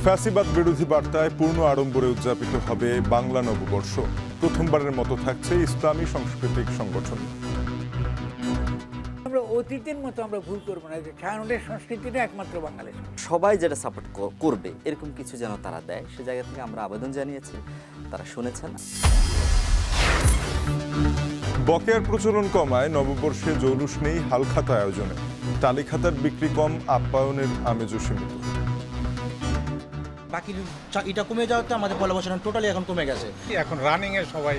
ফ্যাসিবাদ বিরোধী বার্তায় পূর্ণ আড়ম্বরে উদযাপিত হবে বাংলা নববর্ষ। প্রথমবারের মতো থাকছে ইসলামী সাংস্কৃতিক সংগঠন। আমরা অতীতের মতো আমরা ভুল করবো না, যে ছায়ানটের সংস্কৃতিটা একমাত্র বাঙালির। সবাই যেটা সাপোর্ট করবে এরকম কিছু যেন তারা দেয়, সে জায়গা থেকে আমরা আবেদন জানিয়েছি, তারা শুনেছেন। বকেয়ার প্রচলন কমায় নববর্ষে জৌলুস নেই হালখাতা আয়োজনে। টালিখাতার বিক্রি কম, আপ্যায়নের আমেজও সীমিত। বাকি এটা কমে যাওয়াতে আমাদের পয়লা বছর টোটালি এখন কমে গেছে। এখন রানিং এ সবাই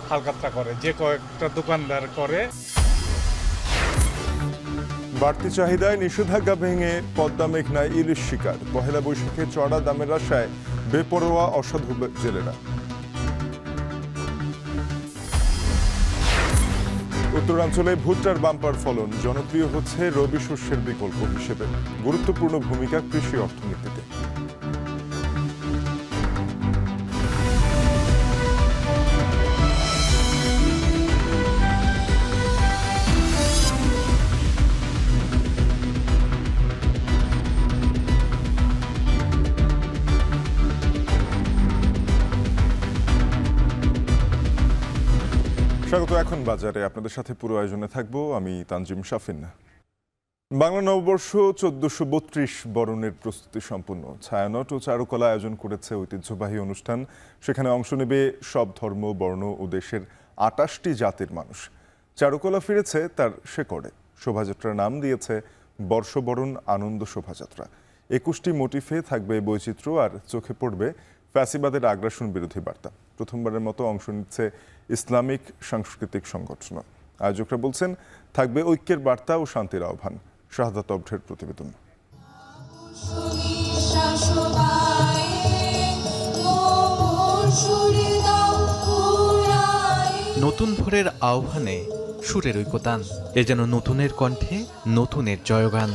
হালখাতা করে, যে কয়েকটা দোকানদার করে। বাড়তি চাহিদায় নিষেধাজ্ঞা ভেঙে পদ্মা মেঘনায় ইলিশ শিকার। পহেলা বৈশাখে চড়া দামের আশায় বেপরোয়া অসাধু জেলেরা। উত্তরাঞ্চলে ভুট্টার বাম্পার ফলন জনপ্রিয় হচ্ছে রবি শস্যের বিকল্প হিসেবে। গুরুত্বপূর্ণ ভূমিকা কৃষি অর্থনীতিতে। স্বাগত এখন বাজারে, আপনাদের সাথে পুরো আয়োজনে থাকবো আমি তানজিম শাফিন। বাংলা নববর্ষ 1432 বরণের প্রস্তুতি সম্পূর্ণ। ছায়ানট ও চারুকলা আয়োজন করেছে ঐতিহ্যবাহী অনুষ্ঠান। সেখানে অংশ নেবে সব ধর্ম, বর্ণ ও দেশের 28টি জাতির মানুষ। চারুকলা ফিরেছে তার শেকড়ে। শোভাযাত্রার নাম দিয়েছে বর্ষবরণ আনন্দ শোভাযাত্রা। 21টি মোটিফে থাকবে বৈচিত্র্য, আর চোখে পড়বে ফ্যাসিবাদের আগ্রাসন বিরোধী বার্তা। প্রথমবারের মতো অংশ নিচ্ছে ইসলামিক সাংস্কৃতিক সংগঠন। আয়োজকরা বলছেন থাকবে ঐক্যের বার্তা ও শান্তির আহ্বান। শাহাদাত অবঢের প্রতিবেদন। নতুন ভোরের আহ্বানে সুরের ঐকতান, এ যেন নতুনের কণ্ঠে নতুনের জয়গান।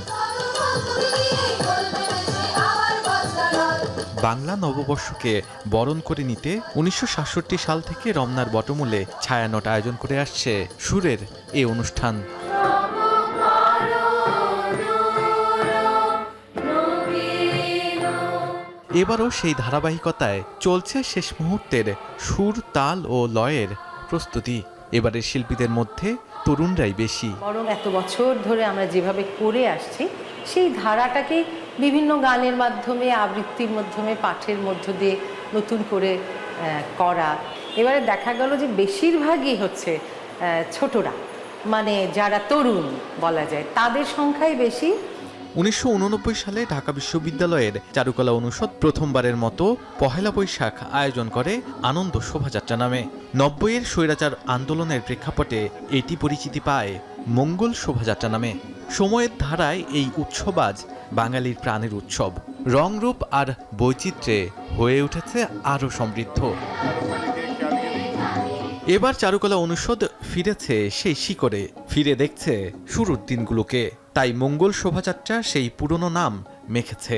বাংলা নববর্ষকে বরণ করে নিতে 1967 সাল থেকে রমনার বটমূলে ছায়ানট আয়োজন করে আসছে সুরের এ অনুষ্ঠান। এবারও সেই ধারাবাহিকতায় চলছে শেষ মুহূর্তের সুর, তাল ও লয়ের প্রস্তুতি। এবারের শিল্পীদের মধ্যে তরুণরাই বেশি। বরং এত বছর ধরে আমরা যেভাবে করে আসছি সেই ধারাটাকে বিভিন্ন গানের মাধ্যমে, আবৃত্তির মাধ্যমে, পাঠের মধ্য দিয়ে নতুন করে করা। এবারে দেখা গেল যে বেশিরভাগই হচ্ছে ছোটরা, মানে যারা তরুণ বলা যায়, তাদের সংখ্যাই বেশি। 1989 সালে ঢাকা বিশ্ববিদ্যালয়ের চারুকলা অনুষদ প্রথমবারের মতো পহেলা বৈশাখ আয়োজন করে আনন্দ শোভাযাত্রা নামে। 90-এর স্বৈরাচার আন্দোলনের প্রেক্ষাপটে এটি পরিচিতি পায় মঙ্গল শোভাযাত্রা নামে। সময়ের ধারায় এই উৎসব আজ বাঙালির প্রাণের উৎসব। রং, রূপ আর বৈচিত্র্যে হয়ে উঠেছে আরও সমৃদ্ধ। এবার চারুকলা অনুষদ ফিরেছে সেই শিকড়ে, ফিরে দেখছে শুরুর দিনগুলোকে। তাই মঙ্গল শোভাযাত্রা সেই পুরনো নাম মেখেছে।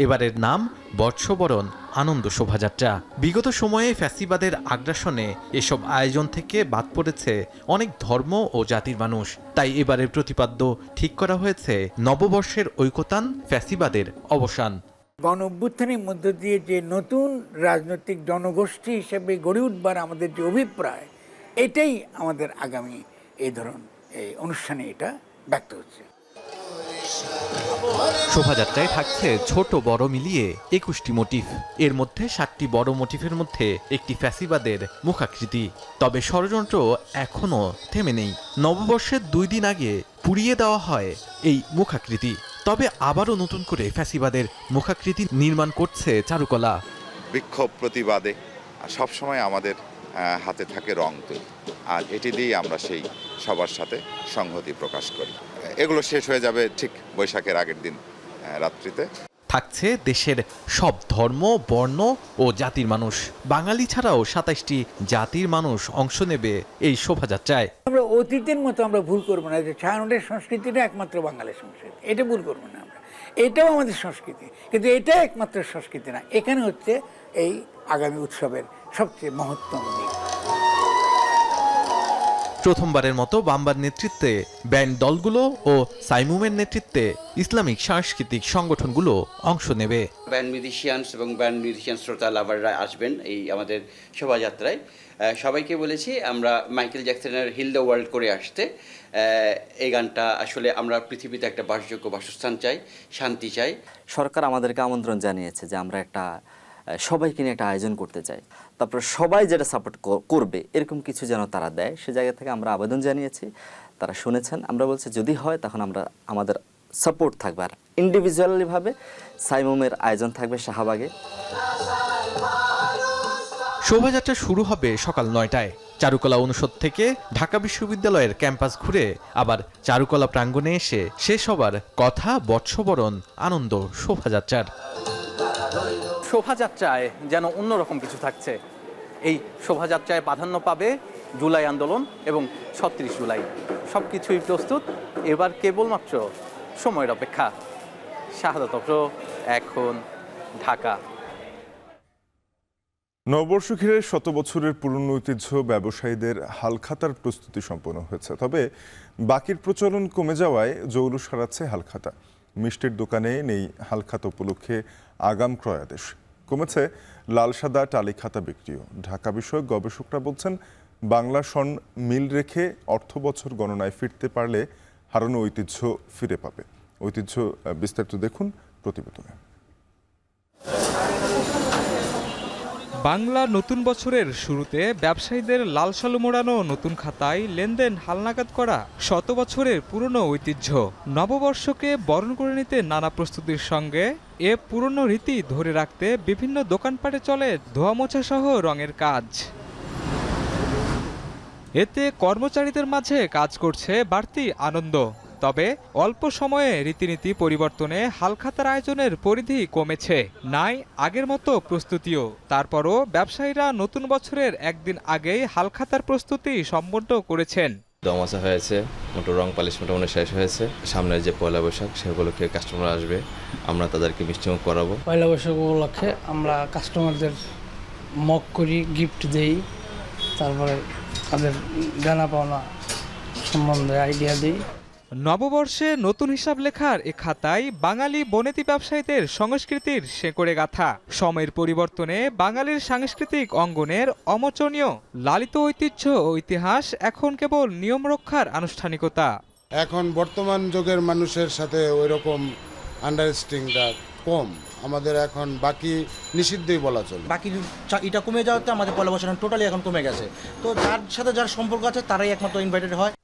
এবারের নাম বর্ষবরণ আনন্দ শোভাযাত্রা। বিগত সময়ে ফ্যাসিবাদের আগ্রাসনে এসব আয়োজন থেকে বাদ পড়েছে অনেক ধর্ম ও জাতির মানুষ। তাই এবারের প্রতিপাদ্য ঠিক করা হয়েছে নববর্ষের ঐকতান, ফ্যাসিবাদের অবসান। গণ অভ্যুত্থানের মধ্য দিয়ে যে নতুন রাজনৈতিক জনগোষ্ঠী হিসেবে গড়ে উঠবার আমাদের যে অভিপ্রায়, এটাই আমাদের আগামী এই ধরনের এই অনুষ্ঠানে এটা ব্যক্ত হচ্ছে। শোভাযাত্রায় থাকছে ছোট বড় মিলিয়ে 21টি মোটিফ। এর মধ্যে 7টি বড় মোটিফের মধ্যে একটি ফ্যাসিবাদের মুখাকৃতি। তবে ষড়যন্ত্র এখনও থেমে নেই। নববর্ষের 2 দিন আগে পুড়িয়ে দেওয়া হয় এই মুখাকৃতি। তবে আবারও নতুন করে ফ্যাসিবাদের মুখাকৃতি নির্মাণ করছে চারুকলা। বিক্ষোভ প্রতিবাদে সবসময় আমাদের হাতে থাকে রং তুলি, আর এটি দিয়ে আমরা সেই সবার সাথে সংহতি প্রকাশ করি। এগুলো শেষ হয়ে যাবে ঠিক বৈশাখের আগের দিন রাত্রিতে। থাকছে দেশের সব ধর্ম, বর্ণ ও জাতির মানুষ। বাঙালি ছাড়াও 27টি জাতির মানুষ অংশ নেবে এই শোভাযাত্রায়। আমরা অতীতের মতো আমরা ভুল করবো না, যে ছায়ানটের সংস্কৃতিটা একমাত্র বাঙালির সংস্কৃতি, এটা ভুল করবো না আমরা। এটাও আমাদের সংস্কৃতি, কিন্তু এটা একমাত্র সংস্কৃতি না। এখানে হচ্ছে এই আগামী উৎসবের সবচেয়ে মহত্তম দিক। প্রথমবারের মতো বাম্বার নেতৃত্বে ব্যান্ড দলগুলো ও সাইমুমের নেতৃত্বে ইসলামিক সাংস্কৃতিক সংগঠনগুলো অংশ নেবে। ব্যান্ড মিউজিশিয়ানস এবং ব্যান্ড মিউজিশিয়ান শ্রোতা লাভাররা আসবেন এই আমাদের শোভাযাত্রায়। সবাইকে বলেছি আমরা মাইকেল জ্যাকসনের হিল দ্য ওয়ার্ল্ড করে আসতে। এই গানটা আসলে আমরা পৃথিবীতে একটা বাসযোগ্য বাসস্থান চাই, শান্তি চাই। সরকার আমাদেরকে আমন্ত্রণ জানিয়েছে যে আমরা একটা সবাইকে নিয়ে একটা আয়োজন করতে চাই, তারপর সবাই যেটা সাপোর্ট করবে এরকম কিছু যেন তারা দেয়, সে জায়গা থেকে আমরা আবেদন জানিয়েছি। তারা শুনেছেন। আমরা বলছি যদি হয় তখন আমাদের সাপোর্ট থাকবে। আর ইন্ডিভিজুয়ালিভাবে সাইমুমের আয়োজন থাকবে শাহবাগে। শোভাযাত্রা শুরু হবে সকাল ৯টায় চারুকলা অনুষদ থেকে ঢাকা বিশ্ববিদ্যালয়ের ক্যাম্পাস ঘুরে আবার চারুকলা প্রাঙ্গণে এসে শেষ হবার কথা বর্ষবরণ আনন্দ শোভাযাত্রার। শোভাযাত্রায় যেন অন্যরকম কিছু থাকছে। এই শোভাযাত্রায় প্রাধান্য পাবে জুলাই আন্দোলন এবং ৩৬ জুলাই। সব কিছুই প্রস্তুত, এবার কেবলমাত্র সময়ের অপেক্ষা। শাহাদাত অফরো, এখন, ঢাকা। নববর্ষ ঘিরে শত বছরের পুরনো ঐতিহ্য ব্যবসায়ীদের হালখাতার প্রস্তুতি সম্পন্ন হয়েছে। তবে বাকির প্রচলন কমে যাওয়ায় জৌলুস হারাচ্ছে হালখাতা। মিষ্টির দোকানে নেই হালখাতা উপলক্ষে আগাম ক্রয়াদেশ। কমেছে লাল সাদা টালি খাতা বিক্রিও। ঢাকা বিষয়ক গবেষকরা বলছেন বাংলা সন মিল রেখে অর্থ বছর গণনায় ফিরতে পারলে হারানো ঐতিহ্য ফিরে পাবে। ঐতিহ্য বিস্তারিত দেখুন প্রতিবেদনে। বাংলা নতুন বছরের শুরুতে ব্যবসায়ীদের লাল সালু মোড়ানো নতুন খাতায় লেনদেন হালনাগাদ করা শত বছরের পুরনো ঐতিহ্য। নববর্ষকে বরণ করে নিতে নানা প্রস্তুতির সঙ্গে এ পুরনো রীতি ধরে রাখতে বিভিন্ন দোকানপাটে চলে ধোয়া মোছা সহ রঙের কাজ। এতে কর্মচারীদের মাঝে কাজ করছে বাড়তি আনন্দ। তবে অল্প সময়ে রীতিনীতি পরিবর্তনে হালখাতার আয়োজনের পরিধি কমেছে, নাই আগের মতো প্রস্তুতিও। তারপরও ব্যবসায়ীরা নতুন বছরের একদিন আগেই হালখাতার প্রস্তুতি সম্পন্ন করেছেন। দমাচা হয়েছে, মোটর রং পালিশ মোটামুটি শেষ হয়েছে। সামনে যে পয়লা বৈশাখ সেগুলোকে কাস্টমার আসবে, আমরা তাদেরকে মিষ্টিমুখ করাবো। পয়লা বৈশাখ উপলক্ষে আমরা কাস্টমারদের মক করি, গিফট দেই, তারপরে তাদের জানা পাওনা সম্বন্ধে আইডিয়া দিই। নববর্ষে নতুন হিসাব লেখার এ খাতায় বাঙালি বনেতি ব্যবসায়ীদের সংস্কৃতির শেকড়ে গাথা। সময়ের পরিবর্তনে বাঙালির সাংস্কৃতিক অঙ্গনের অমোচনীয় লালিত ঐতিহ্য ও ইতিহাস এখন কেবল নিয়ম রক্ষার আনুষ্ঠানিকতা। এখন বর্তমান যুগের মানুষের সাথে ওই রকম আন্ডারস্ট্যান্ডিংটা কম। আমাদের এখন বাকি নিষিদ্ধই বলা চলে। বাকি এটা কমে যাওয়াতে আমাদের পয়লা বৈশাখ টোটালি এখন কমে গেছে। তো যার সাথে যার সম্পর্ক আছে তারাই একমাত্র ইনভাইটেড হয়।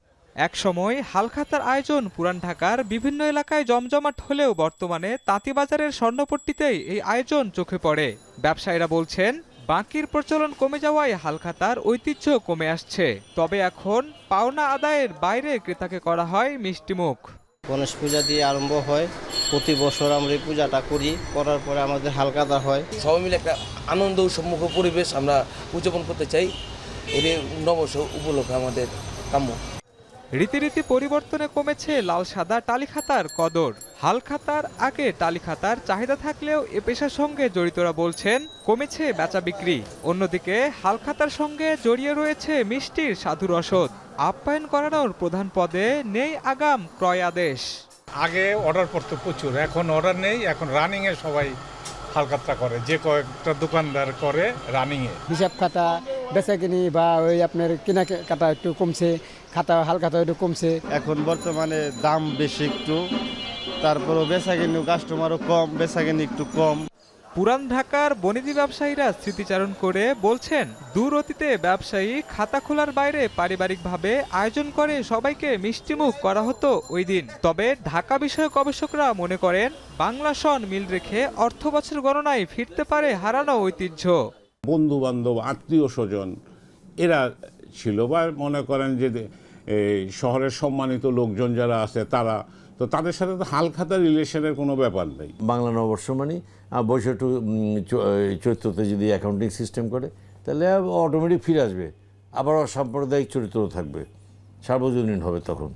এক সময় হালখাতার আয়োজন পুরান ঢাকার বিভিন্ন এলাকায় জমজমাট হলেও বর্তমানে তাঁতিবাজারের স্বর্ণপট্টিতেই এই আয়োজন চোখে পড়ে। ব্যবসায়ীরা বলছেন বাকির প্রচলন কমে যাওয়ায় হালখাতার ঐতিহ্য কমে আসছে। তবে এখন পাওনা আদায়ের বাইরে ক্রেতাকে করা হয় মিষ্টিমুখ। গণেশ পূজা দিয়ে আরম্ভ হয়, প্রতি বছর আমরা এই পূজাটা করি, করার পরে আমাদের হালখাতা হয়। সবাই মিলে একটা আনন্দ উৎসবমুখ পরিবেশ আমরা উদযাপন করতে চাই। এর নববর্ষ উপলক্ষে আমাদের কাম্য। রীতিরীতি পরিবর্তনে কমেছে লাল সাদা টালিখাতার কদর। হালখাতার আগে টালিখাতার চাহিদা থাকলেও এ পেশার সঙ্গে জড়িতরা বলছেন কমেছে বেচা বিক্রি। অন্যদিকে হালখাতার সঙ্গে জড়িয়ে রয়েছে মিষ্টির সাধু রসদ। আপ্যায়ন করানোর প্রধান পদে নেই আগাম ক্রয় আদেশ। আগে অর্ডার পড়তো প্রচুর, এখন অর্ডার নেই। এখন রানিংয়ে সবাই হালখাতা করে, যে কয়েকটা দোকানদার করে রানিংয়ে। হিসাব খাতা বেচাকিনি বা ওই আপনার কেনাকাটা একটু কমছে, খাতা হালখাতা একটু কমছে। এখন বর্তমানে দাম বেশি একটু, তারপরও বেচাকিনি কাস্টমারও কম, বেচাকিনি একটু কম। পুরান ঢাকার বনেদি ব্যবসায়ীরা স্মৃতিচারণ করে বলছেন দূর অতীতে ব্যবসায়ী খাতা খোলার বাইরে পারিবারিকভাবে আয়োজন করে সবাইকে মিষ্টিমুখ করা হতো ওই দিন। তবে ঢাকা বিষয়ক গবেষকরা মনে করেন বাংলা সন মিল রেখে অর্থ বছর গণনায় ফিরতে পারে হারানো ঐতিহ্য। বন্ধু বান্ধব, আত্মীয় স্বজন এরা ছিল, বা মনে করেন যে শহরের সম্মানিত লোকজন যারা আছে তারা, তো তাদের সাথে তো হালখাতা রিলেশনের কোনো ব্যাপার নেই। বাংলা নববর্ষ মানে বৈশাখ চৈত্রতে যদি অ্যাকাউন্টিং সিস্টেম করে তাহলে অটোমেটিক ফিরে আসবে, আবার সাম্প্রদায়িক চরিত্র থাকবে, সার্বজনীন হবে তখন।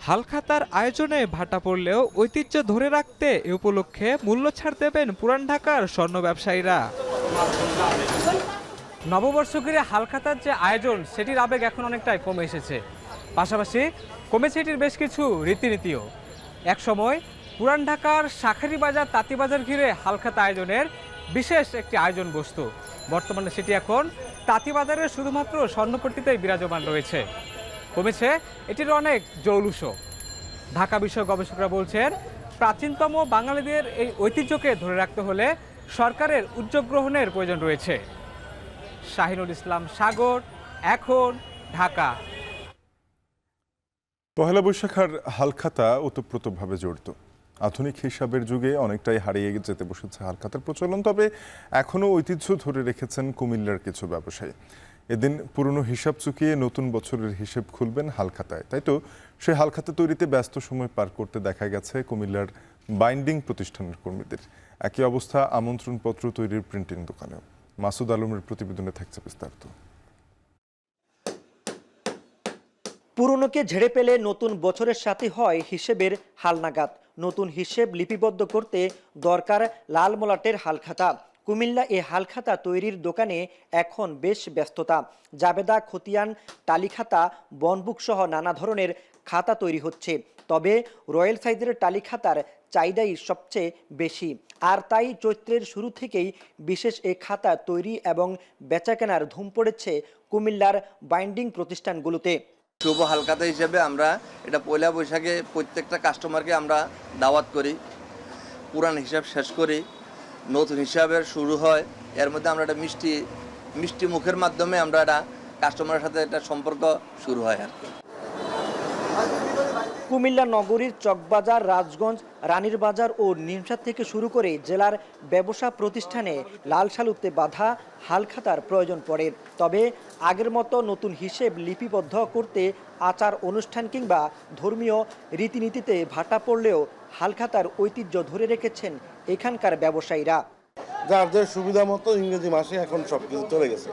হালখাতার আয়োজনে ভাটা পড়লেও ঐতিহ্য ধরে রাখতে এ উপলক্ষে মূল্য ছাড় দেবেন পুরান ঢাকার স্বর্ণ ব্যবসায়ীরা। নববর্ষ ঘিরে হালখাতার যে আয়োজন সেটির আবেগ এখন অনেকটাই কমে এসেছে। পাশাপাশি কমেছে এটির বেশ কিছু রীতিনীতিও। একসময় পুরান ঢাকার শাঁখারীবাজার তাঁতিবাজার ঘিরে হালখাতা আয়োজনের বিশেষ একটি আয়োজন বস্তু। বর্তমানে সেটি এখন তাঁতিবাজারের শুধুমাত্র স্বর্ণপট্টিতেই বিরাজমান রয়েছে। কমেছে এটির অনেক জৌলুসও। ঢাকা বিষয়ক গবেষকরা বলছেন, প্রাচীনতম বাঙালিদের এই ঐতিহ্যকে ধরে রাখতে হলে সরকারের উদ্যোগ গ্রহণের প্রয়োজন রয়েছে। শাহিনুল ইসলাম সাগর, এখন, ঢাকা। পহেলা বৈশাখার হালখাতা ওতপ্রোতভাবে জড়িত। আধুনিক হিসাবের যুগে অনেকটাই হারিয়ে যেতে বসেছে হালখাতার প্রচলন, তবে এখনও ঐতিহ্য ধরে রেখেছেন কুমিল্লার কিছু ব্যবসায়ী। এদিন পুরনো হিসাব চুকিয়ে নতুন বছরের হিসেব খুলবেন হালখাতায়। তাই তো সেই হালখাতা তৈরিতে ব্যস্ত সময় পার করতে দেখা গেছে কুমিল্লার বাইন্ডিং প্রতিষ্ঠানের কর্মীদের। একই অবস্থা আমন্ত্রণপত্র তৈরির প্রিন্টিং দোকানেও। মাসুদ আলমের প্রতিবেদনে থাকছে বিস্তারিত। পুরনোকে ঝেড়ে পেলে নতুন বছরের সাথে হয় হিসেবের হালনাগাদ। নতুন হিসেব লিপিবদ্ধ করতে দরকার লাল মলাটের হালখাতা। কুমিল্লা এ হালখাতা তৈরির দোকানে এখন বেশ ব্যস্ততা। জাবেদা, খতিয়ান, টালিখাতা, বনবুক সহ নানা ধরনের খাতা তৈরি হচ্ছে। তবে রয়্যাল সাইজের টালিখাতার চাহিদাই সবচেয়ে বেশি, আর তাই চৈত্রের শুরু থেকেই বিশেষ এ খাতা তৈরি এবং বেচাকেনার ধুম পড়েছে কুমিল্লার বাইন্ডিং প্রতিষ্ঠানগুলোতে। শুভ হালখাতা হিসেবে আমরা এটা পয়লা বৈশাখে প্রত্যেকটা কাস্টমারকে আমরা দাওয়াত করি, পুরান হিসাব শেষ করি, নতুন হিসাবের শুরু হয়। এর মধ্যে আমরা একটা মিষ্টি মুখের মাধ্যমে আমরা একটা কাস্টমারের সাথে একটা সম্পর্ক শুরু হয় আর কি। কুমিল্লা নগরীর চকবাজার, রাজগঞ্জ, রানীর বাজার ও নিমসাদ থেকে শুরু করে জেলার ব্যবসা প্রতিষ্ঠানে লাল শালুতে বাঁধা হালখাতার প্রয়োজন পড়ে। তবে আগের মতো নতুন হিসেব লিপিবদ্ধ করতে আচার অনুষ্ঠান কিংবা ধর্মীয় রীতিনীতিতে ভাটা পড়লেও হালখাতার ঐতিহ্য ধরে রেখেছেন এখানকার ব্যবসায়ীরা। যার যে সুবিধা মতো ইংরেজি মাসে এখন সবকিছু চলে গেছে।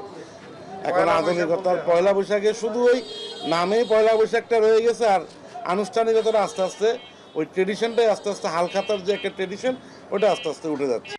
এখন আধুনিকতার পয়লা বৈশাখে শুধু ওই নামেই পয়লা বৈশাখটা রয়ে গেছে, আর আনুষ্ঠানিকতাটা আস্তে আস্তে ওই ট্রেডিশনটাই আস্তে আস্তে হালখাতার যে একটা ট্রেডিশন ওটা আস্তে আস্তে উঠে যাচ্ছে।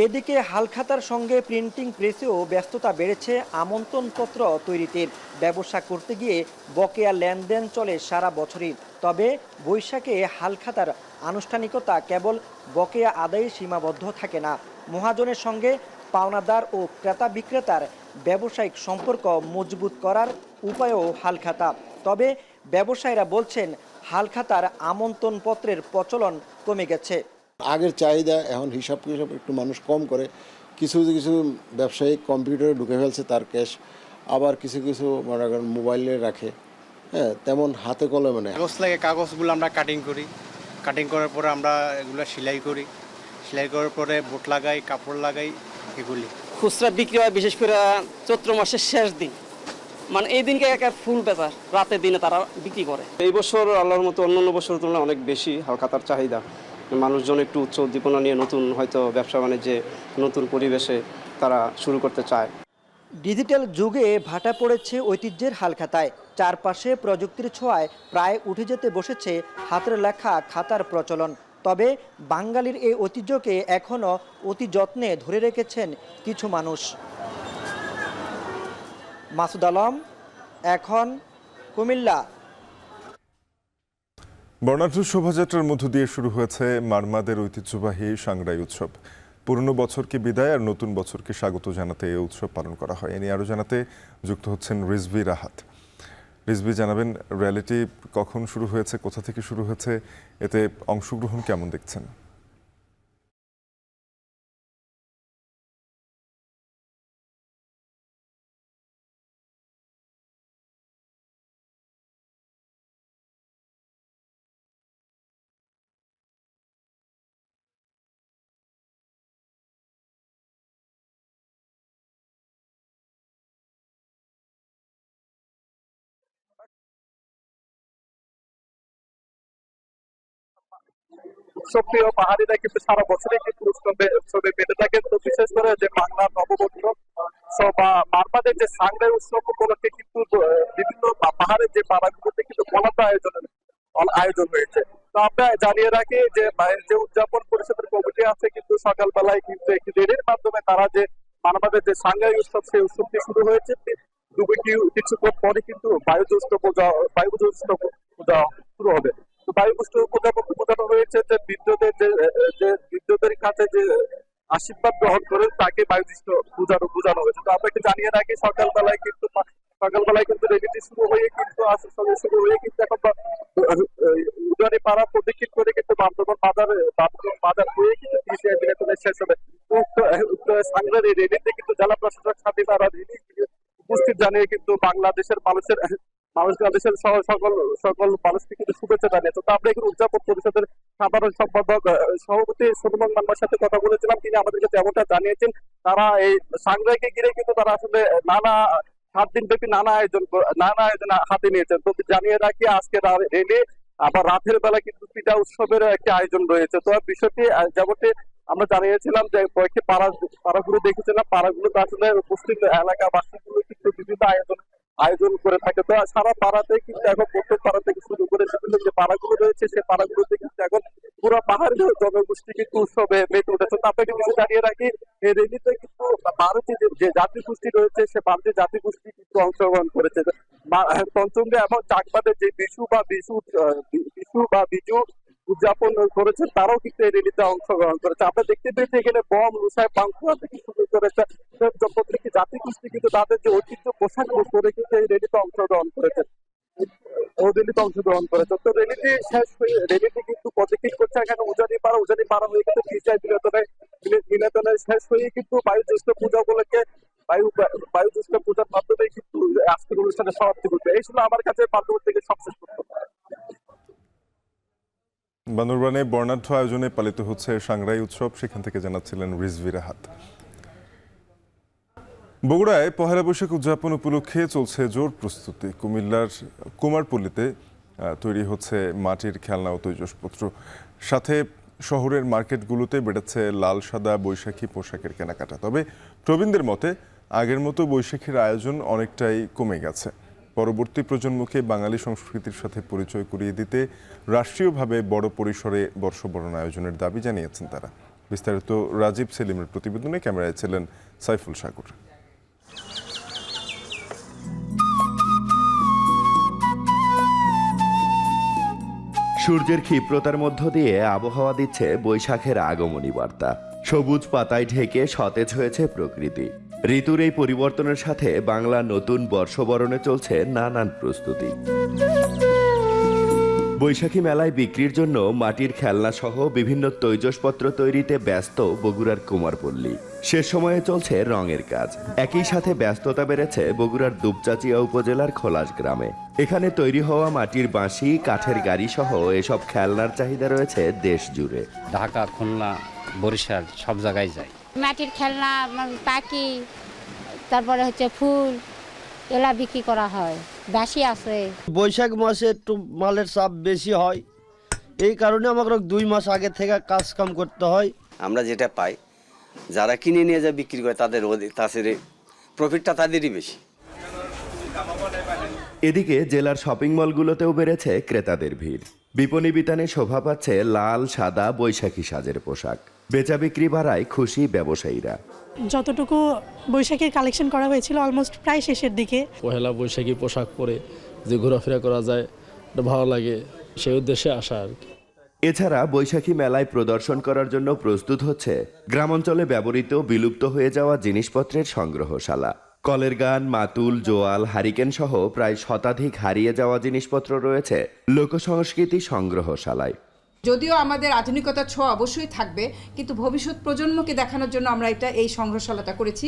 এদিকে হালখাতার সঙ্গে প্রিন্টিং প্রেসেও ব্যস্ততা বেড়েছে আমন্ত্রণপত্র তৈরিতে। ব্যবসা করতে গিয়ে বকেয়া লেনদেন চলে সারা বছরই। তবে বৈশাখে হালখাতার আনুষ্ঠানিকতা কেবল বকেয়া আদায়ে সীমাবদ্ধ থাকে না। মহাজনের সঙ্গে পাওনাদার ও ক্রেতা বিক্রেতার ব্যবসায়িক সম্পর্ক মজবুত করার উপায়ও হালখাতা। তবে ব্যবসায়ীরা বলছেন হালখাতার আমন্ত্রণপত্রের প্রচলন কমে গেছে। আগের চাহিদা এখন হিসাব একটু মানুষ কম করে। কিছু কিছু ব্যবসায়ী কম্পিউটারে ঢুকে ফেলছে তার ক্যাশ, আবার কিছু কিছু মনে করেন মোবাইলে রাখে। হ্যাঁ, তেমন হাতে কলমে নেই। কাগজ লাগে, কাগজগুলো আমরা কাটিং করি। কাটিং করার পরে আমরা এগুলো সেলাই করি। সেলাই করার পরে বোট লাগাই, কাপড় লাগাই, এগুলি খুচরা বিক্রি হয় বিশেষ করে চৈত্র মাসের শেষ দিন, মানে এই দিনকে একটা ফুল বেচার রাতের দিনে তারা বিক্রি করে। এই বছর আল্লাহর মতো অন্যান্য বছরের তুলনায় অনেক বেশি হালখাতার চাহিদা। মানুষজন একটু উচ্চ উদ্দীপনা নিয়ে নতুন হয়তো ব্যবসা বাণিজ্যে নতুন পরিবেশে তারা শুরু করতে চায়। ডিজিটাল যুগে ভাটা পড়েছে ঐতিহ্যের হালখাতায়। চারপাশে প্রযুক্তির ছোঁয়ায় প্রায় উঠে যেতে বসেছে হাতের লেখা খাতার প্রচলন। তবে বাঙালির এই ঐতিহ্যকে এখনও অতি যত্নে ধরে রেখেছেন কিছু মানুষ। মাসুদ আলম, এখন, কুমিল্লা। বর্ণাঢ্য শোভাযাত্রার মধ্য দিয়ে শুরু হয়েছে মারমাদের ঐতিহ্যবাহী সাংরাই উৎসব। পুরনো বছরকে বিদায় আর নতুন বছরকে স্বাগত জানাতে এই উৎসব পালন করা হয়। এ নিয়ে আরও জানাতে যুক্ত হচ্ছেন রিজভি রাহাত। রিজভি, জানাবেন র্যালিটি কখন শুরু হয়েছে, কোথা থেকে শুরু হয়েছে, এতে অংশগ্রহণ কেমন দেখছেন? উৎসবপ্রিয় পাহাড়িরা কিন্তু সারা বছরই কিন্তু উৎসবে পেতে থাকে। তো বিশেষ করে যে বাংলার নববর্ষ বা মারমাদের যে সাংরাই উৎসব উপলক্ষে কিন্তু বিভিন্ন পাহাড়ের যে পাড়াগুলোতে কিন্তু পলাতা আয়োজন হয়েছে। তো আমরা জানিয়ে রাখি যে যে উদযাপন পরিষদের কমিটি আছে কিন্তু সকালবেলায় কিন্তু একটি রেলির মাধ্যমে তারা যে মারমাদের যে সাংরাই উৎসব সেই উৎসবটি শুরু হয়েছে। ডুবে কিছুক্ষণ পরে কিন্তু বায়ুজ্যেষ্ঠ পূজা শুরু হবে। তো বায়ুজ্যেষ্ঠ পূজা বোঝানো হয়েছে যে বৃদ্ধদের কাছে যে আশীর্বাদ গ্রহণ করে তাকে বায়ুজ্যেষ্ঠ বোঝানো হয়েছে। তো আপনাকে জানিয়ে রাখি সকালবেলায় কিন্তু রেলিটি শুরু হয়ে কিন্তু এখন উজানি পাড়া প্রদক্ষিণ করে কিন্তু বান্দরবান বাজার হয়ে কিন্তু শেষ হবে। সাংগ্রার এই রেলিতে কিন্তু জেলা প্রশাসক সাথে তারা উপস্থিত জানিয়ে কিন্তু বাংলাদেশের সকল মানুষকে কিন্তু শুভেচ্ছা জানিয়েছে। তো আমরা এখানে উদযাপন পরিষদের সাধারণ সম্পাদক সভাপতি সুমন মান্নার সাথে কথা বলেছিলাম। তিনি আমাদেরকে যেমনটা জানিয়েছেন, তারা এই সাংগ্রাইকে ঘিরে কিন্তু তারা আসলে 7 দিন ব্যাপী নানা আয়োজন হাতে নিয়েছেন। তো জানিয়ে রাখি আজকে রেলি আবার রাতের বেলা কিন্তু পিঠা উৎসবের একটি আয়োজন রয়েছে। তো বিষয়টি যেমনটি আমরা জানিয়েছিলাম যে কয়েকটি পাড়াগুলো দেখেছিলাম, পাড়াগুলোতে আসলে উপস্থিত এলাকাবাসীগুলো কিন্তু বিভিন্ন আয়োজন করে থাকে। তো সারা পাড়াতে কিন্তু এখন প্রত্যেক পাড়া থেকে শুরু করে বিভিন্ন যে পাড়াগুলো রয়েছে সেই পাড়াগুলোতে কিন্তু এখন পুরো পাহাড়ি জনগোষ্ঠী কিন্তু উৎসবে মেতে উঠেছে। আপনাকে কিছু জানিয়ে রাখি, এই রেলিতে কিন্তু ভারতীয় যে জাতিগোষ্ঠী রয়েছে সে ভারতীয় জাতিগোষ্ঠী কিন্তু অংশগ্রহণ করেছে। পঞ্চমে এবং চাকমাদের যে বিশু বা বিজু উদযাপন করেছে তারাও কিন্তু এই রেলিতে অংশগ্রহণ করেছে। আমরা দেখতে পেয়েছি এখানে বম লুসাই পাঙ্কুয়া থেকে শুরু করেছে প্রত্যেকটি জাতিগোষ্ঠী কিন্তু তাদের যে ঐতিহ্য পোশাক পরে কিন্তু এই রেলিতে অংশগ্রহণ করেছে। তো রেলিটি কিন্তু প্রদক্ষিণ করছে এখানে উজানি পাড়া হয়ে কিন্তু মিলাদনের শেষ হয়ে কিন্তু বায়ুজ্যেষ্ঠ পূজা উপলক্ষে বায়ুজ্যেষ্ঠ পূজার মাধ্যমে কিন্তু আজকের অনুষ্ঠানের সমাপ্তি ঘটবে। এই ছিল আমার কাছে বান্দরবান থেকে সবশেষ তথ্য। বান্দরবানে বর্ণাঢ্য আয়োজনে পালিত হচ্ছে সাংগ্রাই উৎসব, সেখান থেকে জানাচ্ছিলেন রিজভি রাহাত। বগুড়ায় পহেলা বৈশাখ উদযাপন উপলক্ষে চলছে জোর প্রস্তুতি। কুমিল্লার কুমারপল্লীতে তৈরি হচ্ছে মাটির খেলনা ও তৈজসপত্র, সাথে শহরের মার্কেটগুলোতে বেড়েছে লাল সাদা বৈশাখী পোশাকের কেনাকাটা। তবে প্রবীণদের মতে আগের মতো বৈশাখীর আয়োজন অনেকটাই কমে গেছে। পরবর্তী প্রজন্মকে বাঙালি সংস্কৃতির সাথে পরিচয় করিয়ে দিতে রাষ্ট্রীয়ভাবে বড় পরিসরে বর্ষবরণ আয়োজনের দাবি জানিয়েছেন তারা। বিস্তারিত রাজীব সেলিমের প্রতিবেদনে, ক্যামেরায় ছিলেন সাইফুল সাগর। সূর্যের ক্ষিপ্রতার মধ্য দিয়ে আবহাওয়া দিচ্ছে বৈশাখের আগমনী বার্তা। সবুজ পাতায় ঢেকে সতেজ হয়েছে প্রকৃতি। ঋতুর এই পরিবর্তনের সাথে বাংলা নতুন বর্ষবরণে চলছে নানান প্রস্তুতি। বৈশাখী মেলায় বিক্রির জন্য মাটির খেলনা সহ বিভিন্ন তৈজসপত্র তৈরিতে ব্যস্ত বগুড়ার কুমারপল্লী। শেষ সময়ে চলছে রঙের কাজ। একই সাথে ব্যস্ততা বেড়েছে বগুড়ার দুপচাচিয়া উপজেলার খোলাস গ্রামে। এখানে তৈরি হওয়া মাটির বাঁশি, কাঠের গাড়ি সহ এসব খেলনার চাহিদা রয়েছে দেশ জুড়ে। ঢাকা, খুলনা, বরিশাল সব জায়গায় যায়। মাটির খেলনা, পাখি, তারপরে হচ্ছে ফুল, এলা বিক্রি করা হয়। বাঁশি আছে। বৈশাখ মাসে একটু মালের চাপ বেশি হয়, এই কারণে আমাকে 2 মাস আগে থেকে কাজ কাম করতে হয়। আমরা যেটা পাই, যারা কিনে নিয়ে যায় বিক্রি করে তাদের তাছাড়া প্রফিটটা তাদেরই বেশি। এদিকে জেলার শপিং মলগুলোতেও বেড়েছে ক্রেতাদের ভিড়। বিপণী বিতানে শোভা পাচ্ছে লাল সাদা বৈশাখী সাজের পোশাক। বেচা বিক্রি বাড়ায় খুশি ব্যবসায়ীরা। যতটুকু বৈশাখীর কালেকশন করা হয়েছিল অলমোস্ট প্রায় শেষের দিকে। পহেলা বৈশাখী পোশাক পরে যে ঘোরাফেরা করা যায়, এটা ভালো লাগে, সেই উদ্দেশ্যে আসা আর কি। এছাড়া বৈশাখী মেলায় প্রদর্শন করার জন্য প্রস্তুত হচ্ছে গ্রামাঞ্চলে ব্যবহৃত বিলুপ্ত হয়ে যাওয়া জিনিসপত্রের সংগ্রহশালা। কলের গান, মাতুল, জোয়াল, হারিকেন সহ প্রায় শতাধিক হারিয়ে যাওয়া জিনিসপত্র রয়েছে লোকসংস্কৃতি সংগ্রহশালায়। যদিও আমাদের আধুনিকতার ছোঁয়া অবশ্যই থাকবে, কিন্তু ভবিষ্যৎ প্রজন্মকে দেখানোর জন্য আমরা এই সংগ্রহশালাটা করেছি।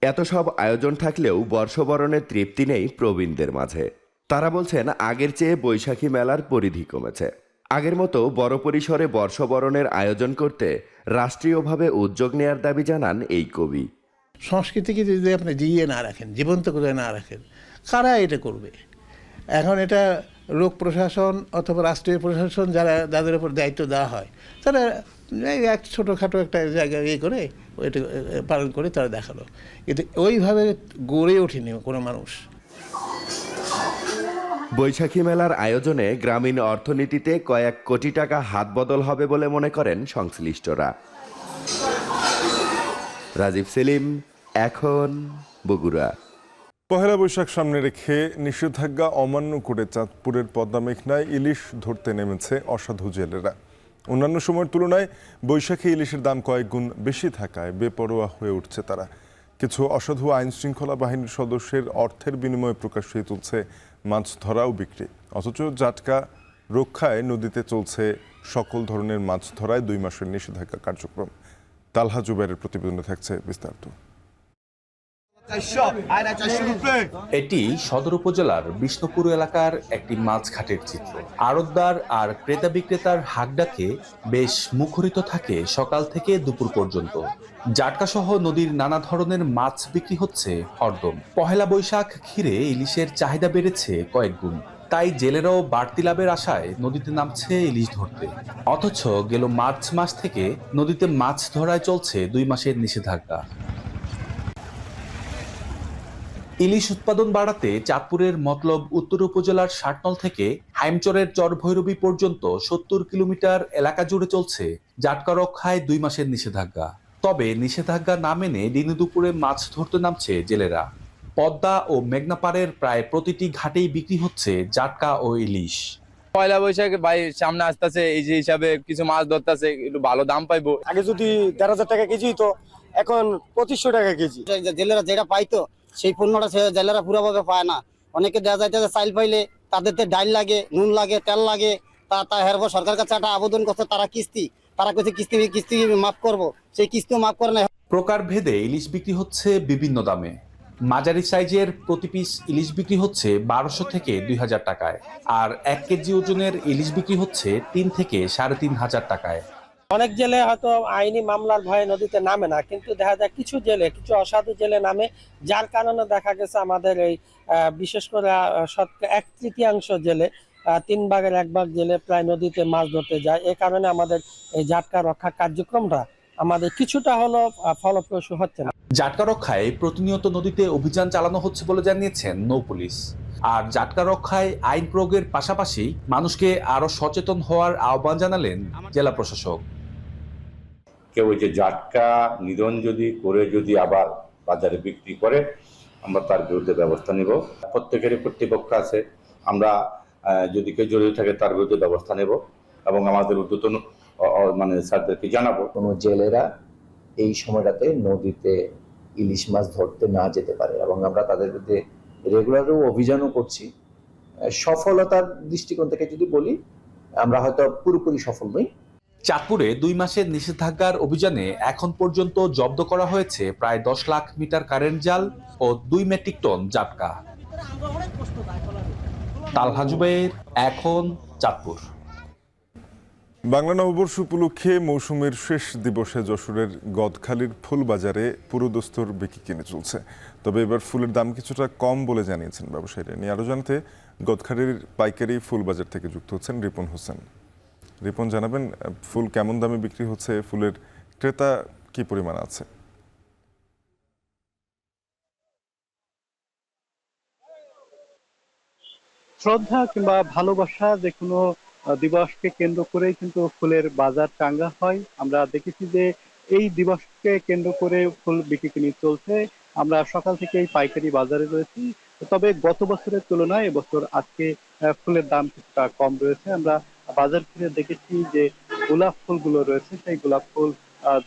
এত সব আয়োজন থাকলেও বর্ষবরণের তৃপ্তি নেই প্রবীণদের মাঝে। তারা বলছেন আগের চেয়ে বৈশাখী মেলার পরিধি কমেছে। আগের মতো বড় পরিসরে বর্ষবরণের আয়োজন করতে রাষ্ট্রীয়ভাবে উদ্যোগ নেয়ার দাবি জানান এই কবি। সংস্কৃতিকে যদি আপনি জিইয়ে না রাখেন, জীবন্ত করে না রাখেন, কারা এটা করবে? এখন এটা লোক প্রশাসন অথবা রাষ্ট্রীয় প্রশাসন যাদের উপর দায়িত্ব দেওয়া হয়, তারা এক ছোটোখাটো একটা জায়গায় করে ওইটা পালন করে তারা দেখালো, কিন্তু ওইভাবে গড়ে ওঠেনি কোনো মানুষ। বৈশাখী মেলার আয়োজনে গ্রামীণ অর্থনীতিতে কয়েক কোটি টাকা হাত বদল হবে বলে মনে করেন সংশ্লিষ্টরা। রাজীব সেলিম, এখন। বগুড়া। পহেলা বৈশাখ সামনে রেখে নিষেধাজ্ঞা অমান্য করে চাঁদপুরের পদ্মা মেঘনায় ইলিশ ধরতে নেমেছে অসাধু জেলেরা। অন্যান্য সময়ের তুলনায় বৈশাখে ইলিশের দাম কয়েক গুণ বেশি থাকায় বেপরোয়া হয়ে উঠছে তারা। কিছু অসাধু আইন শৃঙ্খলা বাহিনীর সদস্যের অর্থের বিনিময়ে প্রকাশ্যে তুলছে মাছ ধরা ও বিক্রি, অথচ জাটকা রক্ষায় নদীতে চলছে সকল ধরনের মাছ ধরায় 2 মাসের নিষেধাজ্ঞা কার্যক্রম। তালহা জুবাইরের প্রতিবেদনে থাকছে বিস্তারিত। এটি সদর উপজেলার বিষ্ণুপুর এলাকার একটি মাছ ঘাটের চিত্র। আড়তদার আর ক্রেতা বিক্রেতার হাকডাকে বেশ মুখরিত থাকে সকাল থেকে দুপুর পর্যন্ত। জাটকা সহ নদীর নানা ধরনের মাছ বিক্রি হচ্ছে হরদম। পহেলা বৈশাখ ঘিরে ইলিশের চাহিদা বেড়েছে কয়েক গুণ, তাই জেলেরাও বাড়তি লাভের আশায় নদীতে নামছে ইলিশ ধরতে। অথচ গেল মার্চ মাস থেকে নদীতে মাছ ধরায় চলছে 2 মাসের নিষেধাজ্ঞা। ইলিশ উৎপাদন বাড়াতে চাঁদপুরের মতলব উত্তর উপজেলার ষাটনল থেকে হাইমচরের চরভৈরবী পর্যন্ত 70 কিলোমিটার এলাকা জুড়ে চলছে জাটকা রক্ষায় 2 মাসের নিষেধাজ্ঞা। তবে নিষেধাজ্ঞা না মেনে দিনে দুপুরে মাছ ধরতে নামছে জেলেরা। পদ্মা ও মেঘনা পাড়ের প্রায় প্রতিটি ঘাটেই বিক্রি হচ্ছে জাটকা ও ইলিশ। পয়লা বৈশাখে ভাই সামনে আসতেছে, এই যে হিসাবে কিছু মাছ ধরতেছে, একটু ভালো দাম পাইবো। আগে যদি 1,500 টাকা কেজি হতো, এখন 2500 টাকা কেজি। জেলেরা যেটা পাইতো সেই পণ্যটা জেলেরা পুরোভাবে পায় না। অনেকে দেখা যাইতেছে চাইল পাইলে তাদের ডাইল লাগে, নুন লাগে, তেল লাগে, তা হেরবো সরকার কাছে একটা আবেদন করছে, তারা কইছে কিস্তি মাফ করবো, সেই কিস্তিও মাফ করে না। প্রকার ভেদে ইলিশ বিক্রি হচ্ছে বিভিন্ন দামে। মাঝারি সাইজের প্রতি পিস ইলিশ বিক্রি হচ্ছে 1200 থেকে 2000 টাকায়, আর 1 কেজি ওজনের ইলিশ বিক্রি হচ্ছে 3 থেকে 3500 টাকায়। অনেক জেলে হয়তো আইনি মামলার ভয়ে নদীতে নামে না, কিন্তু দেখা যায় কিছু কিছু অসাধু জেলে নামে, যার কারণে দেখা গেছে আমাদের এই বিশেষ করে 1/3 জেলে 3 ভাগের 1 ভাগ জেলে প্রায় নদীতে মাছ ধরতে যায়। এ কারণে আমাদের এই জাটকা রক্ষা কার্যক্রমটা আমাদের কিছুটা হলো ফলপ্রসূ হচ্ছে না। জাটকা রক্ষায় প্রতিনিয়ত নদীতে অভিযান চালানো হচ্ছে বলে জানিয়েছেন নৌ পুলিশ। আর জাটকা রক্ষায় আইন প্রয়োগের পাশাপাশি মানুষকে আরো সচেতন হওয়ার আহ্বান জানালেন জেলা প্রশাসক। কেউ ওই যে জাটকা নিধন যদি আবার বাজারে বিক্রি করে, আমরা তার বিরুদ্ধে ব্যবস্থা নিব। প্রত্যেকেরই কর্তৃপক্ষ আছে, আমরা যদি কেউ জড়িত থাকে তার বিরুদ্ধে ব্যবস্থা নেব এবং আমাদের ঊর্ধ্বতন স্যারদেরকে জানাবো। কোনো জেলেরা এই সময়টাতে নদীতে ইলিশ মাছ ধরতে না যেতে পারে এবং আমরা তাদের বিরুদ্ধে রেগুলারও অভিযানও করছি। সফলতার দৃষ্টিকোণ থেকে যদি বলি, আমরা হয়তো পুরোপুরি সফল নই। চাঁদপুরে 2 মাসের নিষেধাজ্ঞার অভিযানে এখন পর্যন্ত জব্দ করা হয়েছে প্রায় 10 লাখ মিটার কারেন্ট জাল ও 2 মেট্রিক টন জাটকা। তালহা জুবাইর, এখন চাঁদপুর। বাংলা নববর্ষ উপলক্ষে মৌসুমের শেষ দিবসে যশোরের গদখালির ফুল বাজারে পুরোদস্তুর বিক্রি কিনে চলছে। তবে এবার ফুলের দাম কিছুটা কম বলে জানিয়েছেন ব্যবসায়ীরা। নিয়ে আরও জানতে গদখালির পাইকারি ফুল বাজার থেকে যুক্ত হচ্ছেন রিপন হোসেন। রিপন, জানাবেন ফুল কেমন দামে বিক্রি হচ্ছে, ফুলের ক্রেতা কি পরিমাণ আছে? শ্রদ্ধা কিংবা ভালোবাসা যে কোনো দিবসকে কেন্দ্র করেই কিন্তু ফুলের বাজার চাঙ্গা হয়। আমরা দেখেছি যে এই দিবসকে কেন্দ্র করে ফুল বিক্রি কিনে চলছে। আমরা সকাল থেকে এই পাইকারি বাজারে রয়েছি, তবে গত বছরের তুলনায় এবছর আজকে ফুলের দাম কিছুটা কম রয়েছে। আমরা বাজার ঘুরে দেখেছি যে গোলাপ ফুলগুলো রয়েছে, সেই গোলাপ ফুল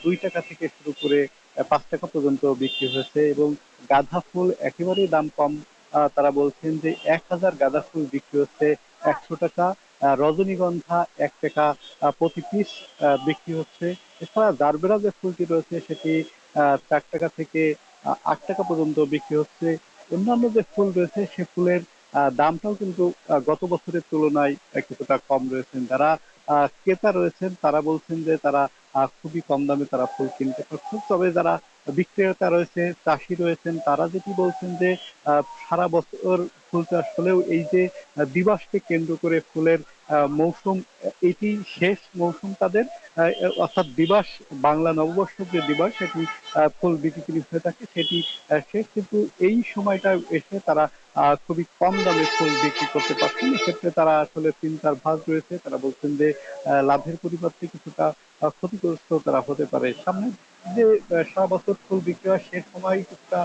2 টাকা থেকে শুরু করে 5 টাকা পর্যন্ত বিক্রি হয়েছে এবং গাঁদা ফুল একেবারেই দাম কম। তারা বলছেন যে 1000 গাঁদা ফুল বিক্রি হচ্ছে 100 টাকা, রজনীগন্ধা 1 টাকা প্রতি পিস বিক্রি হচ্ছে। এছাড়া জারবেরা যে ফুলটি রয়েছে সেটি 4 টাকা থেকে 8 টাকা পর্যন্ত বিক্রি হচ্ছে। অন্যান্য যে ফুল রয়েছে সে ফুলের দামটাও কিন্তু গত বছরের তুলনায় কিছুটা কম রয়েছেন। যারা ক্রেতা রয়েছেন তারা বলছেন যে তারা খুবই কম দামে তারা ফুল কিনতে পারছেন। তবে যারা বিক্রেতা রয়েছে, চাষি রয়েছেন, তারা যেটি বলছেন যে সারা বছর ফুল চাষ হলেও এই যে দিবসকে কেন্দ্র করে ফুলের মৌসুম, এটি শেষ মৌসুম তাদের, অর্থাৎ দিবস বাংলা নববর্ষ যে দিবস সেটি ফুল বিক্রি হয়ে থাকে সেটি শেষ, কিন্তু এই সময়টা এসে তারা খুবই কম দামে ফুল বিক্রি করতে পারছেন। এক্ষেত্রে তারা আসলে চিন্তার ভাঁজ রয়েছে। তারা বলছেন যে লাভের পরিবর্তে কিছুটা ক্ষতিগ্রস্ত তারা হতে পারে। সামনে যে সারা বছর ফুল বিক্রি হয় সে সময় কিছুটা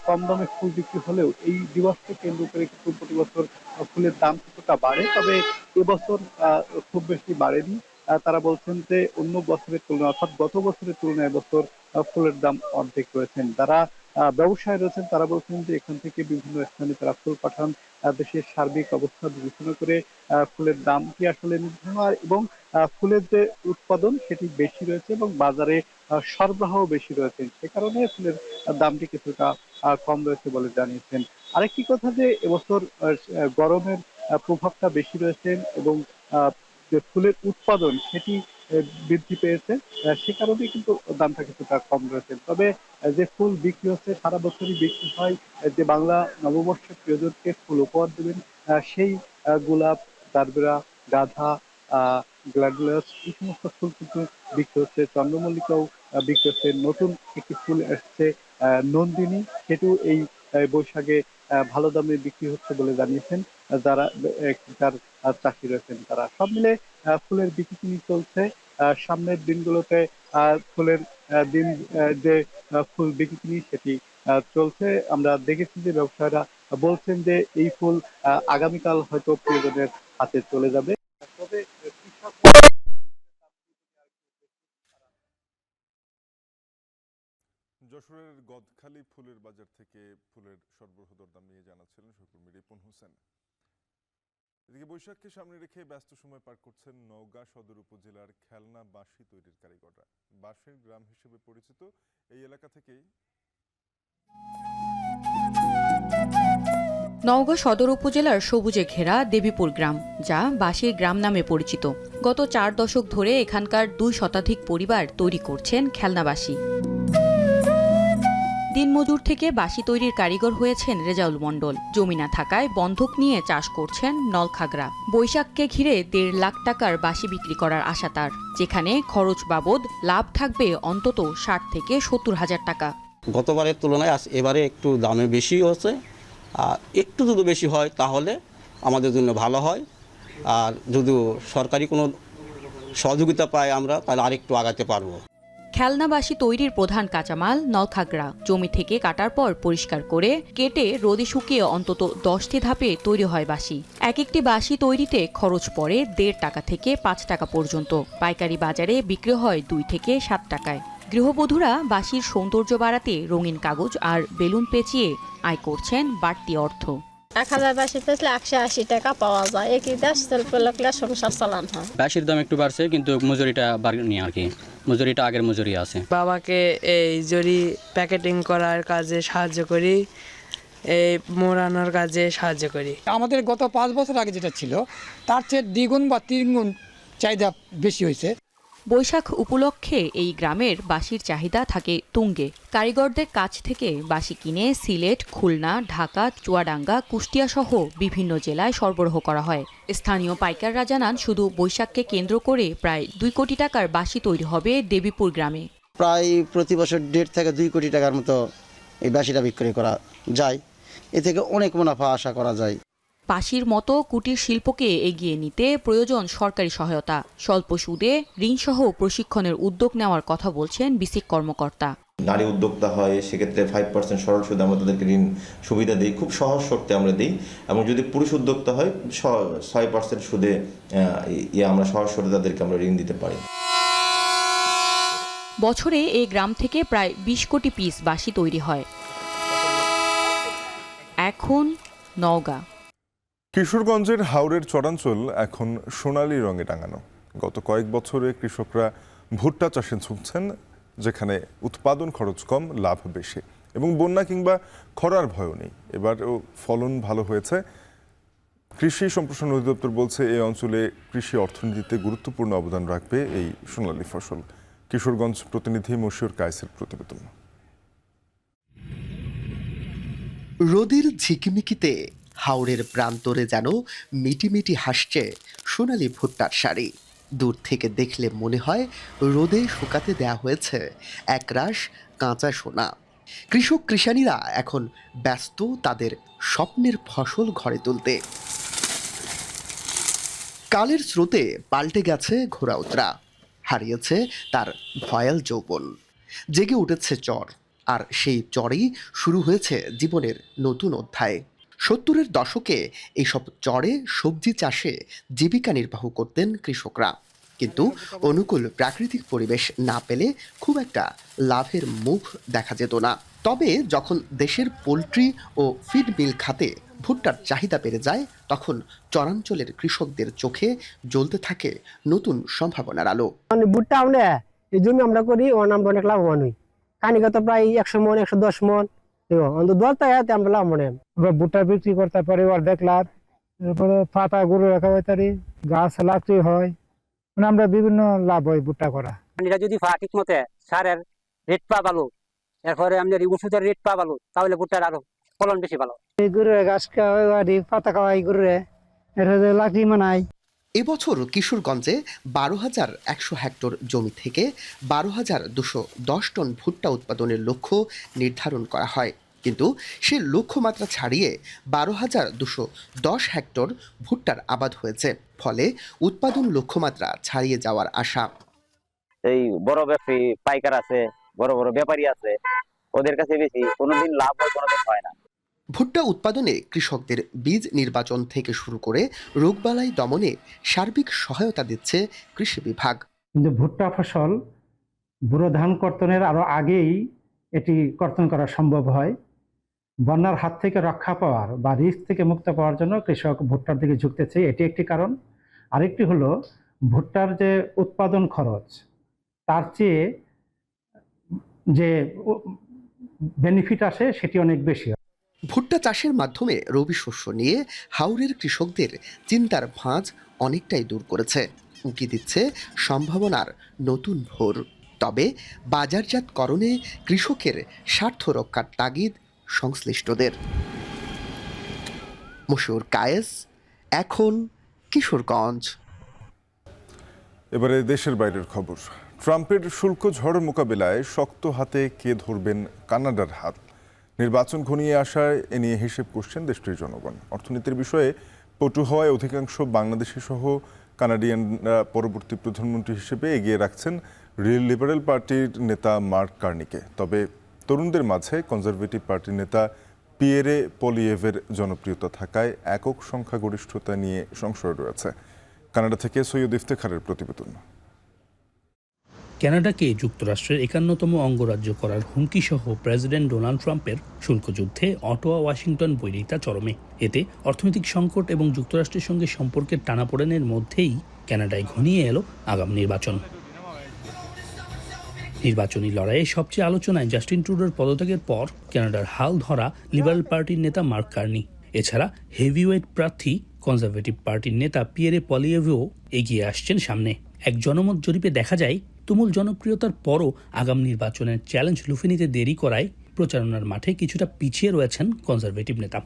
কম দামে ফুল বিক্রি হলেও এই দিবসকে কেন্দ্র করে কিন্তু প্রতি বছর ফুলের দাম কিছুটা বাড়ে, তবে এবছর খুব বেশি বাড়েনি। তারা বলছেন যে অন্য বছরের তুলনায় অর্থাৎ গত বছরের তুলনায় এবছর ফুলের দাম অর্ধেক রয়েছেন। যারা ব্যবসায়ী রয়েছেন তারা বলছেন যে এখান থেকে বিভিন্ন স্থানে তারা ফুল পাঠান, দেশের সার্বিক অবস্থা বিবেচনা করে ফুলের দাম কি আসলে নির্ধারণ হয় এবং ফুলের যে উৎপাদন সেটি বেশি রয়েছে এবং বাজারে সরবরাহ বেশি রয়েছে, সে কারণে ফুলের দামটি কিছুটা কম রয়েছে বলে জানিয়েছেন। আরেকটি কথা যে এবছর গরমের প্রভাবটা বেশি রয়েছে এবং যে ফুলের উৎপাদন সেটি বৃদ্ধি পেয়েছে, সে কারণে কিন্তু দামটা কিছুটা কম রয়েছে। তবে যে ফুল বিক্রি হচ্ছে সারা বছরই বিক্রি হয়, যে বাংলা নববর্ষের প্রিয়জনকে ফুল উপহার দেবেন সেই গোলাপ, দারবেরা, গাঁধা, গ্ল্যাডিওলাস এই সমস্ত ফুল কিন্তু বিক্রি হচ্ছে। চন্দ্রমল্লিকাও বিক্রি হচ্ছে। নতুন একটি ফুল এসছে নন্দিনী, সেটিও এই বৈশাখে ভালো দামে বিক্রি হচ্ছে বলে জানিয়েছেন যারা এখানকার চাষি রয়েছেন তারা। সব মিলে ফুলের বিক্রি কিনি চলছে। সামনের দিনগুলোতে ফুলের দিন যে ফুল বিক্রি কিনি সেটি চলছে। আমরা দেখেছি যে ব্যবসায়ীরা বলছেন যে এই ফুল আগামীকাল হয়তো প্রিয়জনের হাতে চলে যাবে। তবে যশোরের গদখালি ফুলের বাজার থেকে ফুলের সরবরাহ দরদাম নিয়ে জানাচ্ছিলেন সহকর্মী রিপন হোসেন। এদিকে বৈশাখকে সামনে রেখে ব্যস্ত সময় পার করছেন নওগাঁ সদর উপজেলার খেলনা বাঁশি তৈরির কারিগররা। বাঁশের গ্রাম হিসেবে পরিচিত এই এলাকা থেকেই নওগাঁ সদর উপজেলার সবুজে ঘেরা দেবীপুর গ্রাম, যা বাঁশির গ্রাম নামে পরিচিত। গত 4 দশক ধরে এখানকার 2 শতাধিক পরিবার তৈরি করছেন খেলনা বাঁশি। দিনমজুর থেকে বাঁশি তৈরির কারিগর হয়েছেন রেজাউল মণ্ডল। জমি না থাকায় বন্ধক নিয়ে চাষ করছেন নলখাগড়া। বৈশাখকে ঘিরে 1.5 লাখ টাকার বাঁশি বিক্রি করার আশা তার, যেখানে খরচ বাবদ লাভ থাকবে অন্তত 60 থেকে 70 হাজার টাকা। গতবারের তুলনায় এবারে একটু দামে বেশি হচ্ছে, আর একটু যদি বেশি হয় তাহলে আমাদের জন্য ভালো হয়। আর যদি সরকারি কোনো সহযোগিতা পাই আমরা তাহলে আরেকটু আগাতে পারবো। খেলনা বাঁশি তৈরির প্রধান কাঁচামাল নলখাগড়া। জমি থেকে কাটার পর পরিষ্কার করে কেটে রোদে শুকিয়ে অন্তত 10টি ধাপে তৈরি হয় বাঁশি। এক একটি বাঁশি তৈরিতে খরচ পড়ে 1.5 টাকা থেকে 5 টাকা পর্যন্ত। পাইকারি বাজারে বিক্রি হয় 2 থেকে 7 টাকায়। গৃহবধূরা বাঁশির সৌন্দর্য বাড়াতে রঙিন কাগজ আর বেলুন পেঁচিয়ে আয় করছেন বাড়তি অর্থ। 1000 বাঁশি পেঁচলে 180 টাকা পাওয়া যায়। একই দেশ চললে সংসার চালান হয়। বাঁশির দাম একটু বাড়ছে, কিন্তু মজুরিটা বাড়েনি আর কি। মজুরিটা আগের মজুরি আছে। বাবাকে এই জরি প্যাকেটিং করার কাজে সাহায্য করি, এই মোড়ানোর কাজে সাহায্য করি। আমাদের গত 5 বছর আগে যেটা ছিল তার চেয়ে 2 গুণ বা 3 গুণ চাহিদা বেশি হয়েছে। বৈশাখ উপলক্ষে এই গ্রামের বাঁশির চাহিদা থাকে তুঙ্গে। কারিগরদের কাছ থেকে বাঁশি কিনে সিলেট, খুলনা, ঢাকা, চুয়াডাঙ্গা, কুষ্টিয়া সহ বিভিন্ন জেলায় সরবরাহ করা হয়। স্থানীয় পাইকাররা জানান, শুধু বৈশাখকে কেন্দ্র করে প্রায় 2 কোটি টাকার বাঁশি তৈরি হবে দেবীপুর গ্রামে। প্রায় প্রতি বছর 1.5 থেকে 2 কোটি টাকার মতো এই বাঁশিটা বিক্রি করা যায়। এ থেকে অনেক মুনাফা আশা করা যায়। বাঁশির মতো কুটির শিল্পকে এগিয়ে নিতে প্রয়োজন সরকারি সহায়তা। স্বল্প সুদে ঋণসহ প্রশিক্ষণের উদ্যোগ নেওয়ার কথা বলছেন বিসিক কর্মকর্তা। নারী উদ্যোক্তা হয় সেক্ষেত্রে 5% সরল সুদে আমরা তাদেরকে ঋণ সুবিধা দিই, খুব সহজ শর্তে আমরা দিই। এবং যদি পুরুষ উদ্যোক্তা হয় 6% সুদে আমরা সহজ শর্তে তাদেরকে আমরা ঋণ দিতে পারি। বছরে এই গ্রাম থেকে প্রায় 20 কোটি পিস বাঁশি তৈরি হয়। এখন নওগাঁ। কিশোরগঞ্জের হাওরের চরাঞ্চল এখন সোনালী রঙে টাঙানো। গত কয়েক বছরে কৃষকরা ভুট্টা চাষে ঝুঁকছেন, যেখানে উৎপাদন খরচ কম, লাভ বেশি এবং বন্যা কিংবা খরার ভয়ও নেই। এবারও ফলন ভালো হয়েছে। কৃষি সম্প্রসারণ অধিদপ্তর বলছে এই অঞ্চলে কৃষি অর্থনীতিতে গুরুত্বপূর্ণ অবদান রাখবে এই সোনালী ফসল। কিশোরগঞ্জ প্রতিনিধি মশিউর কায়েসের প্রতিবেদন। রোদের ঝিকিমিকিতে হাওরের প্রান্তরে যেন মিটিমিটি হাসছে সোনালী ভুট্টার শাড়ি। দূর থেকে দেখলে মনে হয় রোদে শুকাতে দেয়া হয়েছে একরাশ কাঁচা সোনা। কৃষক কৃষানীরা এখন ব্যস্ত তাদের স্বপ্নের ফসল ঘরে তুলতে। কালের স্রোতে পাল্টে গেছে ঘোড়া উতরা, হারিয়েছে তার ভয়াল যৌবন। জেগে উঠেছে চর, আর সেই চরেই শুরু হয়েছে জীবনের নতুন অধ্যায়। 70-এর দশকে এইসব চরে সবজি চাষে জীবিকা নির্বাহ করতেন কৃষকরা, কিন্তু অনুকূল প্রাকৃতিক পরিবেশ না পেলে খুব একটা লাভের মুখ দেখা যেত না। তবে যখন দেশের পোলট্রি ও ফিড মিল খাতে ভুট্টার চাহিদা বেড়ে যায়, তখন চরাঞ্চলের কৃষকদের চোখে জ্বলতে থাকে নতুন সম্ভাবনার আলো। ভুট্টা আমরা এই জমি আমরা করি আমরা অনেক লাভবান হই। কানিগত প্রায় 100 মন 110 মন অন্তত 10 টাকাতে আমরা লাভবান হই। আমরা ভুট্টা বিক্রি করতে পারি অর্ধেক লাভ, তারপরে পাতা গরু রাখা হয়, তারি গাছ লাগতে হয়, মানে আমরা বিভিন্ন লাভ হয় ভুট্টা করা। এটা যদি ঠিক মতে সারের রেট পা ভালো, এরপরে আমাদের ওষুধের রেট পা ভালো, তাহলে ভুট্টার আরো ফলন বেশি ভালো। এই গরুরে ঘাস খাওয়াই, পাতা খাওয়াই গরুরে, এটা লাকড়ি মানাই। এবছর কিশোরগঞ্জে 12,100 হেক্টর জমি থেকে 12,210 টন ভুট্টা উৎপাদনের লক্ষ্য নির্ধারণ করা হয়, কিন্তু সে লক্ষ্যমাত্রা ছাড়িয়ে 12,210 হেক্টর ভুট্টার আবাদ হয়েছে। ফলে উৎপাদন লক্ষ্যমাত্রা ছাড়িয়ে যাওয়ার আশা। এই বড় ব্যবসায়ী পাইকার আছে, বড় বড় ব্যাপারী আছে, ওদের কাছে বেশি কোনোদিন লাভ হয়, কোনোদিন হয় না। ভুট্টা উৎপাদনে কৃষকদের বীজ নির্বাচন থেকে শুরু করে রোগবালাই দমনে সার্বিক সহায়তা দিচ্ছে কৃষি বিভাগ। কিন্তু ভুট্টা ফসল বুড়ো ধান কর্তনের আরো আগেই এটি কর্তন করা সম্ভব হয়। বন্যার হাত থেকে রক্ষা পাওয়ার বা রিস্ক থেকে মুক্ত পাওয়ার জন্য কৃষক ভুট্টার দিকে ঝুঁকতেছে, এটি একটি কারণ। আরেকটি হলো ভুট্টার যে উৎপাদন খরচ, তার চেয়ে যে বেনিফিট আসে সেটি অনেক বেশি। ভুট্টা চাষের মাধ্যমে রবি শস্য নিয়ে হাওরের কৃষকদের চিন্তার ভাঁজ অনেকটাই দূর করেছে, উঁকি দিচ্ছে সম্ভাবনার নতুন ভোর। তবে বাজারজাতকরণে কৃষকের স্বার্থ রক্ষার তাগিদ সংশ্লিষ্টদের। মশিউর কায়েস, এখন কিশোরগঞ্জ। এবারে দেশের বাইরের খবর। ট্রাম্পের শুল্ক ঝড় মোকাবিলায় শক্ত হাতে কে ধরবেন কানাডার হাত? নির্বাচন ঘনিয়ে আসায় এ নিয়ে হিসেব করছেন দেশটির জনগণ। অর্থনীতির বিষয়ে পটু হওয়ায় অধিকাংশ বাংলাদেশি সহ কানাডিয়ানরা পরবর্তী প্রধানমন্ত্রী হিসেবে এগিয়ে রাখছেন রিল লিবারেল পার্টির নেতা মার্ক কার্নিকে। তবে তরুণদের মাঝে কনজারভেটিভ পার্টির নেতা পিয়েরে পলিয়েভের জনপ্রিয়তা থাকায় একক সংখ্যাগরিষ্ঠতা নিয়ে সংশয় রয়েছে। কানাডা থেকে সৈয়দ ইফতেখারের প্রতিবেদন। কানাডাকে যুক্তরাষ্ট্রের 51তম অঙ্গরাজ্য করার হুমকি সহ প্রেসিডেন্ট ডোনাল্ড ট্রাম্পের শুল্ক যুদ্ধে অটোয়া ওয়াশিংটন বৈরিতা চরমে। এতে অর্থনৈতিক সংকট এবং যুক্তরাষ্ট্রের সঙ্গে সম্পর্কের টানাপোড়েনের মধ্যেই কানাডায় ঘনিয়ে এলো আগাম নির্বাচন। নির্বাচনী লড়াইয়ে সবচেয়ে আলোচনায় জাস্টিন ট্রুডোর পদত্যাগের পর কানাডার হাল ধরা লিবারেল পার্টির নেতা মার্ক কার্নি। এছাড়া হেভিওয়েট প্রার্থী কনজারভেটিভ পার্টির নেতা পিয়েরে পলিয়েভেও এগিয়ে আসছেন সামনে। এক জনমত জরিপে দেখা যায়, তুমুল জনপ্রিয়তার পরও আগাম নির্বাচনের চ্যালেঞ্জ লুফে নিতে দেরি করায় প্রচারণার মাঠে কিছুটা পিছিয়ে রয়েছেন কনজারভেটিভ নেতা।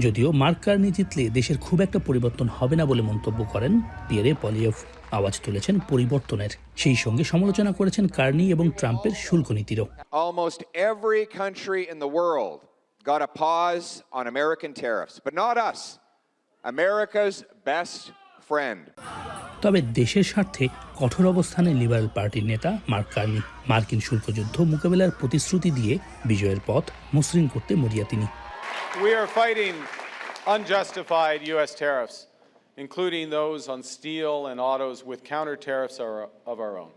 যদিও মার্ক কার্নি জিতলে দেশের খুব একটা পরিবর্তন হবে না বলে মন্তব্য করেন পিয়েরে পলিয়েভ। আওয়াজ তুলেছেন পরিবর্তনের, সেই সঙ্গে সমালোচনা করেছেন কার্নি এবং ট্রাম্পের শুল্ক নীতিরও। Almost every country in the world got a pause on American tariffs, but not us. America's best friend. তবে দেশের স্বার্থে কঠোর অবস্থানে লিবারেল পার্টির নেতা মার্ক কার্নি। মার্কিন শুল্কযুদ্ধ মোকাবেলার প্রতিশ্রুতি দিয়ে বিজয়ের পথ মসৃণ করতে মরিয়া তিনি। We are fighting unjustified U.S. tariffs, including those on steel and autos with counter tariffs of our own.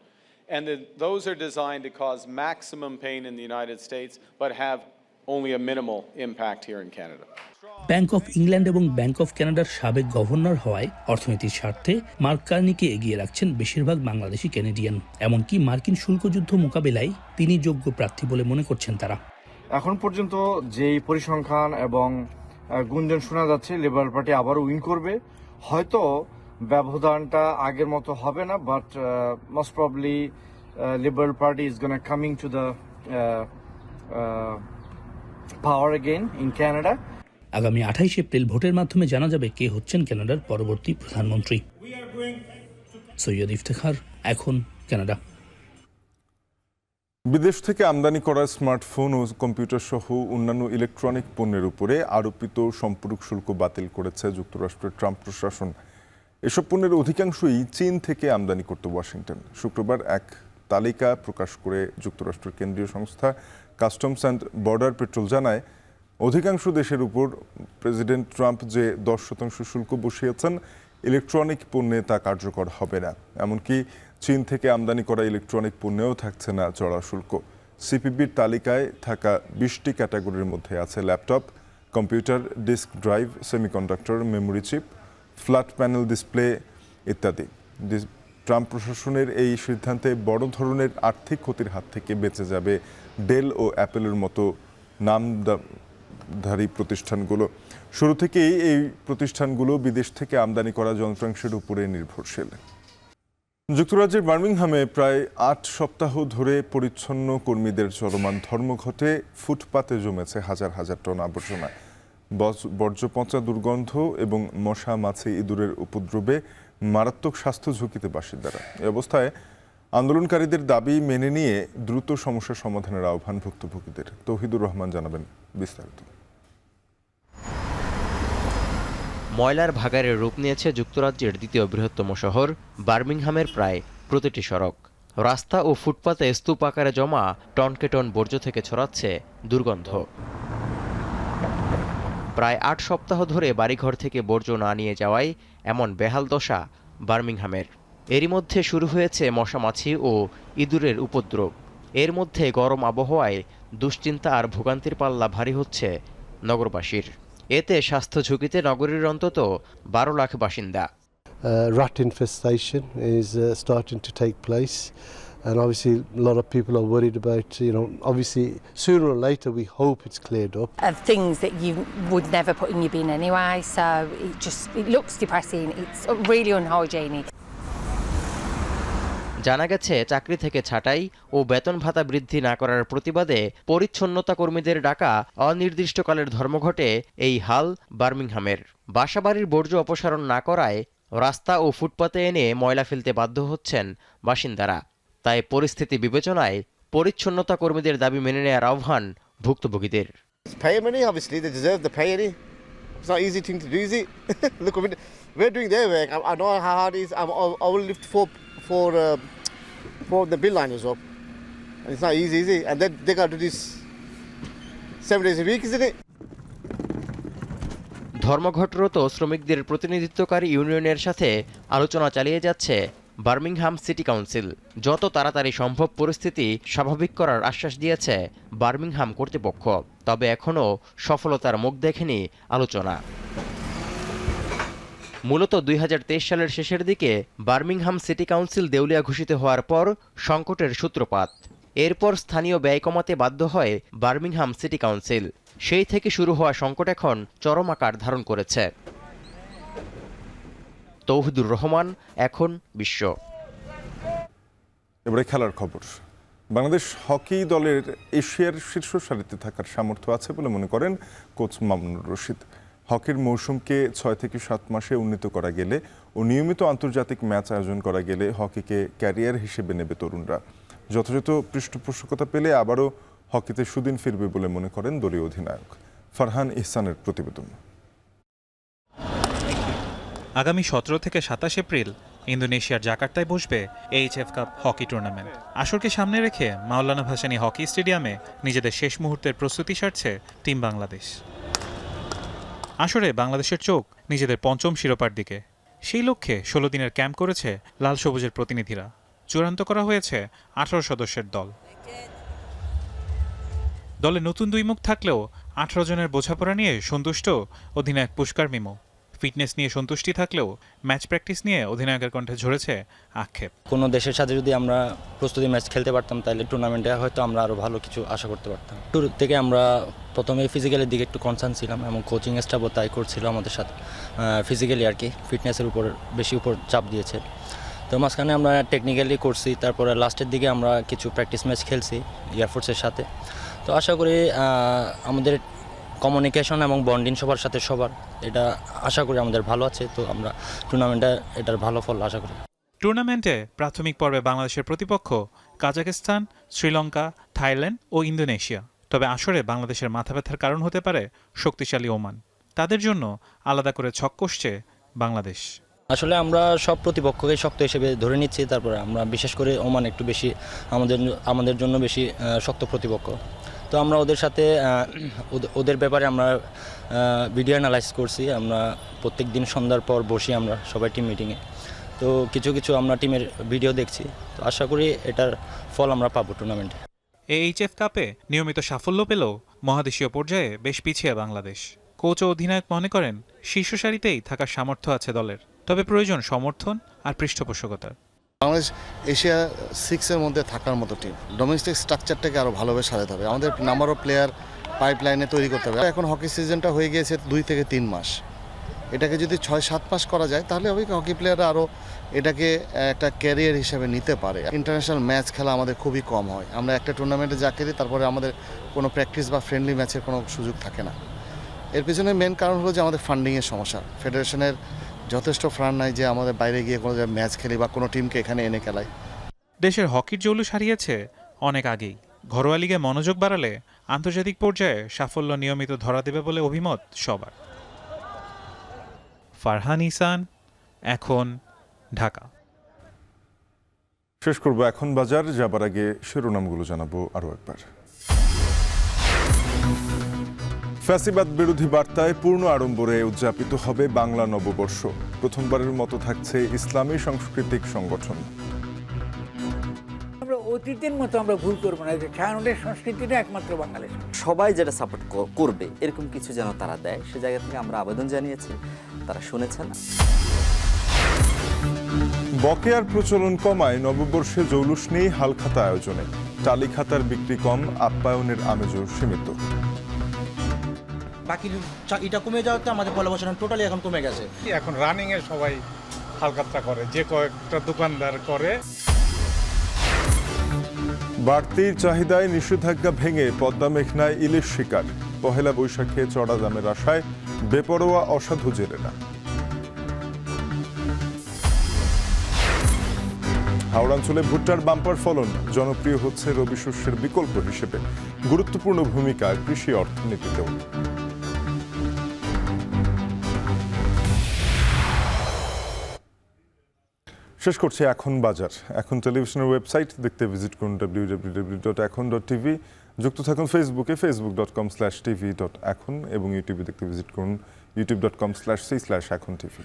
And those are designed to cause maximum pain in the United States, but have only a minimal impact here in Canada. Bank of England এবং bank of কানাডার সাবেক governor হওয়ায় অর্থনীতির স্বার্থে mark কার্নিকে এগিয়ে রাখছেন বেশিরভাগ Bangladeshi Canadian. এমনকি মার্কিন শুল্কযুদ্ধ মোকাবেলায় তিনি যোগ্য প্রার্থী বলে মনে করছেন তারা। এখন পর্যন্ত যেই পরিসংখ্যান এবং গুঞ্জন শোনা যাচ্ছে, লিবারেল পার্টি আবারও উইন করবে। হয়তো ব্যবধানটা আগের মতো হবে না, but most probably liberal party is gonna coming to the power again in Canada. আগামী 28 এপ্রিল ভোটের মাধ্যমে জানা যাবে কে হচ্ছেন কানাডার পরবর্তী প্রধানমন্ত্রী। সৈয়দ ইফতেখার, এখন কানাডা। বিদেশ থেকে আমদানি করা স্মার্টফোন ও কম্পিউটার সহ অন্যান্য ইলেকট্রনিক পণ্যের উপরে আরোপিত সম্পূরক শুল্ক বাতিল করেছে যুক্তরাষ্ট্রের ট্রাম্প প্রশাসন। এসব পণ্যের অধিকাংশই চীন থেকে আমদানি করত ওয়াশিংটন। শুক্রবার এক তালিকা প্রকাশ করে যুক্তরাষ্ট্রের কেন্দ্রীয় সংস্থা কাস্টমস অ্যান্ড বর্ডার পেট্রোল জানায়, অধিকাংশ দেশের উপর প্রেসিডেন্ট ট্রাম্প যে 10% শুল্ক বসিয়েছেন, ইলেকট্রনিক পণ্যে তা কার্যকর হবে না। এমনকি চীন থেকে আমদানি করা ইলেকট্রনিক পণ্যেও থাকছে না চড়া শুল্ক। সিপিবির তালিকায় থাকা 20টি ক্যাটাগরির মধ্যে আছে laptop, computer, disk drive, semiconductor, memory chip, flat panel display ইত্যাদি। ট্রাম্প প্রশাসনের এই সিদ্ধান্তে বড় ধরনের আর্থিক ক্ষতির হাত থেকে বেঁচে যাবে ডেল ও অ্যাপেলের মতো নামধারী প্রতিষ্ঠানগুলো। শুরু থেকেই এই প্রতিষ্ঠানগুলো বিদেশ থেকে আমদানি করা যন্ত্রাংশের উপরে নির্ভরশীল। যুক্তরাজ্যের বার্মিংহামে প্রায় 8 সপ্তাহ ধরে পরিচ্ছন্ন কর্মীদের চলমান ধর্মঘটে ফুটপাতে জমেছে হাজার হাজার টন আবর্জনা। বর্জ্য পচা দুর্গন্ধ এবং মশা, মাছি, ইঁদুরের উপদ্রবে মারাত্মক স্বাস্থ্য ঝুঁকিতে বাসিন্দারা। এ অবস্থায় আন্দোলনকারীদের দাবি মেনে নিয়ে দ্রুত সমস্যা সমাধানের আহ্বান ভুক্তভোগীদের। তৌহিদুর রহমান জানাবেন বিস্তারিত। ময়লার ভাগাড়ে রূপ নিয়েছে যুক্তরাজ্যের দ্বিতীয় বৃহত্তম শহর বার্মিংহামের প্রায় প্রতিটি সড়ক। রাস্তা ও ফুটপাতে স্তূপ আকারে জমা টনকে টন বর্জ্য থেকে ছড়াচ্ছে দুর্গন্ধ। প্রায় 8 সপ্তাহ ধরে বাড়িঘর থেকে বর্জ্য না নিয়ে যাওয়ায় এমন বেহাল দশা বার্মিংহামের। এরই মধ্যে শুরু হয়েছে মশা, মাছি ও ইঁদুরের উপদ্রব। এর মধ্যে গরম আবহাওয়ায় দুশ্চিন্তা আর ভোগান্তির পাল্লা ভারী হচ্ছে নগরবাসীর। এতে স্বাস্থ্য ঝুঁকিতে নগরীর অন্তত 12 লাখ বাসিন্দা। Rat infestation is starting to take place, and obviously a lot of people are worried about, obviously sooner or later we hope it's cleared up. Of things that you would never put in your bin anyway, so it looks depressing. It's really unhygienic. জানা গেছে চাকরি থেকে ছাঁটাই ও বেতন ভাতা বৃদ্ধি না করার প্রতিবাদে পরিচ্ছন্নতা কর্মীদের ডাকা অনির্দিষ্টকালের ধর্মঘটে এই হাল বার্মিংহামের। বাসাবাড়ির বর্জ্য অপসারণ না করায় রাস্তা ও ফুটপাতে এনে ময়লা ফেলতে বাধ্য হচ্ছেন বাসিন্দারা। তাই পরিস্থিতি বিবেচনায় পরিচ্ছন্নতা কর্মীদের দাবি মেনে নেওয়ার আহ্বান ভুক্তভোগীদের। Pay money, obviously they deserve the pay. It's not an easy thing to do, is it? Look, we're doing their work. I know how hard it is. I will lift for the bill liners up, and it's not easy, is it? And then they got to do this 7 days a week, isn't it? ধর্মঘটরত শ্রমিকদের প্রতিনিধিত্বকারী ইউনিয়নের সাথে আলোচনা চালিয়ে যাচ্ছে Birmingham city council. যত তাড়াতাড়ি সম্ভব পরিস্থিতি স্বাভাবিক করার আশ্বাস দিয়েছে বার্মিংহাম কর্তৃপক্ষ। তবে এখনও সফলতার মুখ দেখেনি আলোচনা। মূলত 2023 সালের শেষের দিকে বার্মিংহাম সিটি কাউন্সিল দেউলিয়া ঘোষিত হওয়ার পর সংকটের সূত্রপাত। এরপর স্থানীয় ব্যয় কমাতে বাধ্য হয় বার্মিংহাম সিটি কাউন্সিল। সেই থেকে শুরু হওয়া সংকট এখন চরম আকার ধারণ করেছে। তৌহিদুর রহমান, এখন বিশ্ব। এবারে খেলার খবর। বাংলাদেশ হকি দলের এশিয়ার শীর্ষ সারিতে থাকার সামর্থ্য আছে বলে মনে করেন কোচ মামুনুর রশিদ। হকির মৌসুমকে 6 থেকে 7 মাসে উন্নীত করা গেলে ও নিয়মিত আন্তর্জাতিক ম্যাচ আয়োজন করা গেলে হকিকে ক্যারিয়ার হিসেবে নেবে তরুণরা। যথাযথ পৃষ্ঠপোষকতা পেলে আবারও হকিতে সুদিন ফিরবে বলে মনে করেন দলীয় অধিনায়ক। ফারহান ইহসানের প্রতিবেদন। আগামী 17 থেকে 27 এপ্রিল ইন্দোনেশিয়ার জাকার্তায় বসবে এইচএফ কাপ হকি টুর্নামেন্ট। আসরকে সামনে রেখে মাওলানা ভাসানী হকি স্টেডিয়ামে নিজেদের শেষ মুহূর্তের প্রস্তুতি সারছে টিম বাংলাদেশ। আসরে বাংলাদেশের চোখ নিজেদের 5ম শিরোপার দিকে। সেই লক্ষ্যে 16 দিনের ক্যাম্প করেছে লাল সবুজের প্রতিনিধিরা। চূড়ান্ত করা হয়েছে 18 সদস্যের দল। দলে নতুন 2 মুখ থাকলেও 18 জনের বোঝাপড়া নিয়ে সন্তুষ্ট অধিনায়ক পুষ্কার মিমো। ফিটনেস নিয়ে সন্তুষ্টি থাকলেও ম্যাচ প্র্যাকটিস নিয়ে অধিনায়কের কণ্ঠে ঝরেছে আক্ষেপ। কোনো দেশের সাথে যদি আমরা প্রস্তুতি ম্যাচ খেলতে পারতাম তাহলে টুর্নামেন্টে হয়তো আমরা আরও ভালো কিছু আশা করতে পারতাম। শুরু থেকে আমরা প্রথমে ফিজিক্যালের দিকে একটু কনসার্ন ছিলাম এবং কোচিং স্টাফও তাই করছিল আমাদের সাথে। ফিজিক্যালি আর কি ফিটনেসের উপর বেশি চাপ দিয়েছে। তো মাঝখানে আমরা টেকনিক্যালি করছি, তারপরে লাস্টের দিকে আমরা কিছু প্র্যাকটিস ম্যাচ খেলছি এয়ারফোর্সের সাথে। তো আশা করি আমাদের কমিউনিকেশন এবং বন্ডিং সবার সাথে সবার এটা আশা করি আমাদের ভালো আছে। তো আমরা টুর্নামেন্টে এটার ভালো ফল আশা করি। টুর্নামেন্টে প্রাথমিক পর্বে বাংলাদেশের প্রতিপক্ষ কাজাকিস্তান, শ্রীলঙ্কা, থাইল্যান্ড ও ইন্দোনেশিয়া। তবে আসরে বাংলাদেশের মাথা ব্যথার কারণ হতে পারে শক্তিশালী ওমান। তাদের জন্য আলাদা করে ছক কষছে বাংলাদেশ। আসলে আমরা সব প্রতিপক্ষকে শক্ত হিসেবে ধরে নিচ্ছি, তারপরে আমরা বিশেষ করে ওমান একটু বেশি আমাদের জন্য বেশি শক্ত প্রতিপক্ষ। তো আমরা ওদের সাথে ওদের ব্যাপারে আমরা ভিডিও অ্যানালাইজ করছি। আমরা প্রত্যেক দিন সন্ধ্যার পর বসি আমরা সবাই টিম মিটিংয়ে। তো কিছু আমরা টিমের ভিডিও দেখছি। তো আশা করি এটার ফল আমরা পাবো টুর্নামেন্টে। এইচএফ কাপে নিয়মিত সাফল্য পেলেও মহাদেশীয় পর্যায়ে বেশ পিছিয়ে বাংলাদেশ। কোচ ও অধিনায়ক মনে করেন শীর্ষ সারিতেই থাকার সামর্থ্য আছে দলের, তবে প্রয়োজন সমর্থন আর পৃষ্ঠপোষকতার। বাংলাদেশ এশিয়া 6-এর মধ্যে থাকার মতো টিম। ডোমেস্টিক স্ট্রাকচারটাকে আরও ভালোভাবে সাজাতে হবে, আমাদের নাম্বার অফ প্লেয়ার পাইপলাইনে তৈরি করতে হবে। এখন হকি সিজনটা হয়ে গিয়েছে 2 থেকে 3 মাস, এটাকে যদি 6-7 মাস করা যায় তাহলে হকি প্লেয়াররা আরও এটাকে একটা ক্যারিয়ার হিসেবে নিতে পারে। ইন্টারন্যাশনাল ম্যাচ খেলা আমাদের খুবই কম হয়, আমরা একটা টুর্নামেন্টে যা খেলি তারপরে আমাদের কোনো প্র্যাকটিস বা ফ্রেন্ডলি ম্যাচের কোনো সুযোগ থাকে না। এর পিছনে মেন কারণ হলো যে আমাদের ফান্ডিংয়ের সমস্যা। ফেডারেশনের যথেষ্ট ফান্ড নাই যে আমাদের বাইরে গিয়ে কোনো ম্যাচ খেলি বা কোনো টিমকে এখানে এনে খেলাই। দেশের হকির জৌলুস হারিয়েছে অনেক আগেই। ঘরোয়া লিগে মনোযোগ বাড়ালে আন্তর্জাতিক পর্যায়ে সাফল্য নিয়মিত ধরা দেবে বলে অভিমত সবার। ফারহান ইসান, এখন, ঢাকা। শেষ করব এখন বাজার, যাবার আগে শিরোনামগুলো জানাবো আরও একবার। ফ্যাসিবাদ বিরোধী বার্তায় পূর্ণ আড়ম্বরে উদযাপিত হবে বাংলা নববর্ষ। প্রথমবারের মতো থাকছে ইসলামী সাংস্কৃতিক সংগঠন। আমরা অতীতের মতো আমরা ভুল করবো না, যে ছায়ানটের সংস্কৃতিটা একমাত্র বাংলাদেশ। সবাই যেটা সাপোর্ট করবে এরকম কিছু যেন তারা দেয়, সে জায়গা থেকে আমরা আবেদন জানিয়েছি, তারা শুনেছেন। বকেয়ার প্রচলন কমায় নববর্ষে জৌলুস নেই হালখাতা আয়োজনে। টালি খাতার বিক্রি কম, আপ্যায়নের আমেজও সীমিত। বাকি এটা কমে যাওয়াতে আমাদের পয়লা বছর টোটালি এখন কমে গেছে। এখন রানিং এ সবাই হালখাতা করে, যে কয়েকটা দোকানদার করে। বাড়তি চাহিদায় নিষেধাজ্ঞা ভেঙে পদ্মা মেঘনায় ইলিশ শিকার। পহেলা বৈশাখে চড়া দামের আশায় বেপরোয়া অসাধু জেলেরা। হাওড়াঞ্চলে ভুট্টার বাম্পার ফলন, জনপ্রিয় হচ্ছে রবি শস্যের বিকল্প হিসেবে। গুরুত্বপূর্ণ ভূমিকা কৃষি অর্থনীতিতেও। শেষ করছি এখন বাজার। এখন টেলিভিশনের ওয়েবসাইট দেখতে ভিজিট করুন www.ekhon.tv। যুক্ত থাকুন ফেসবুকে facebook.com/tv.ekhon এবং ইউটিউবে দেখতে ভিজিট করুন youtube.com/c/ekhon tv।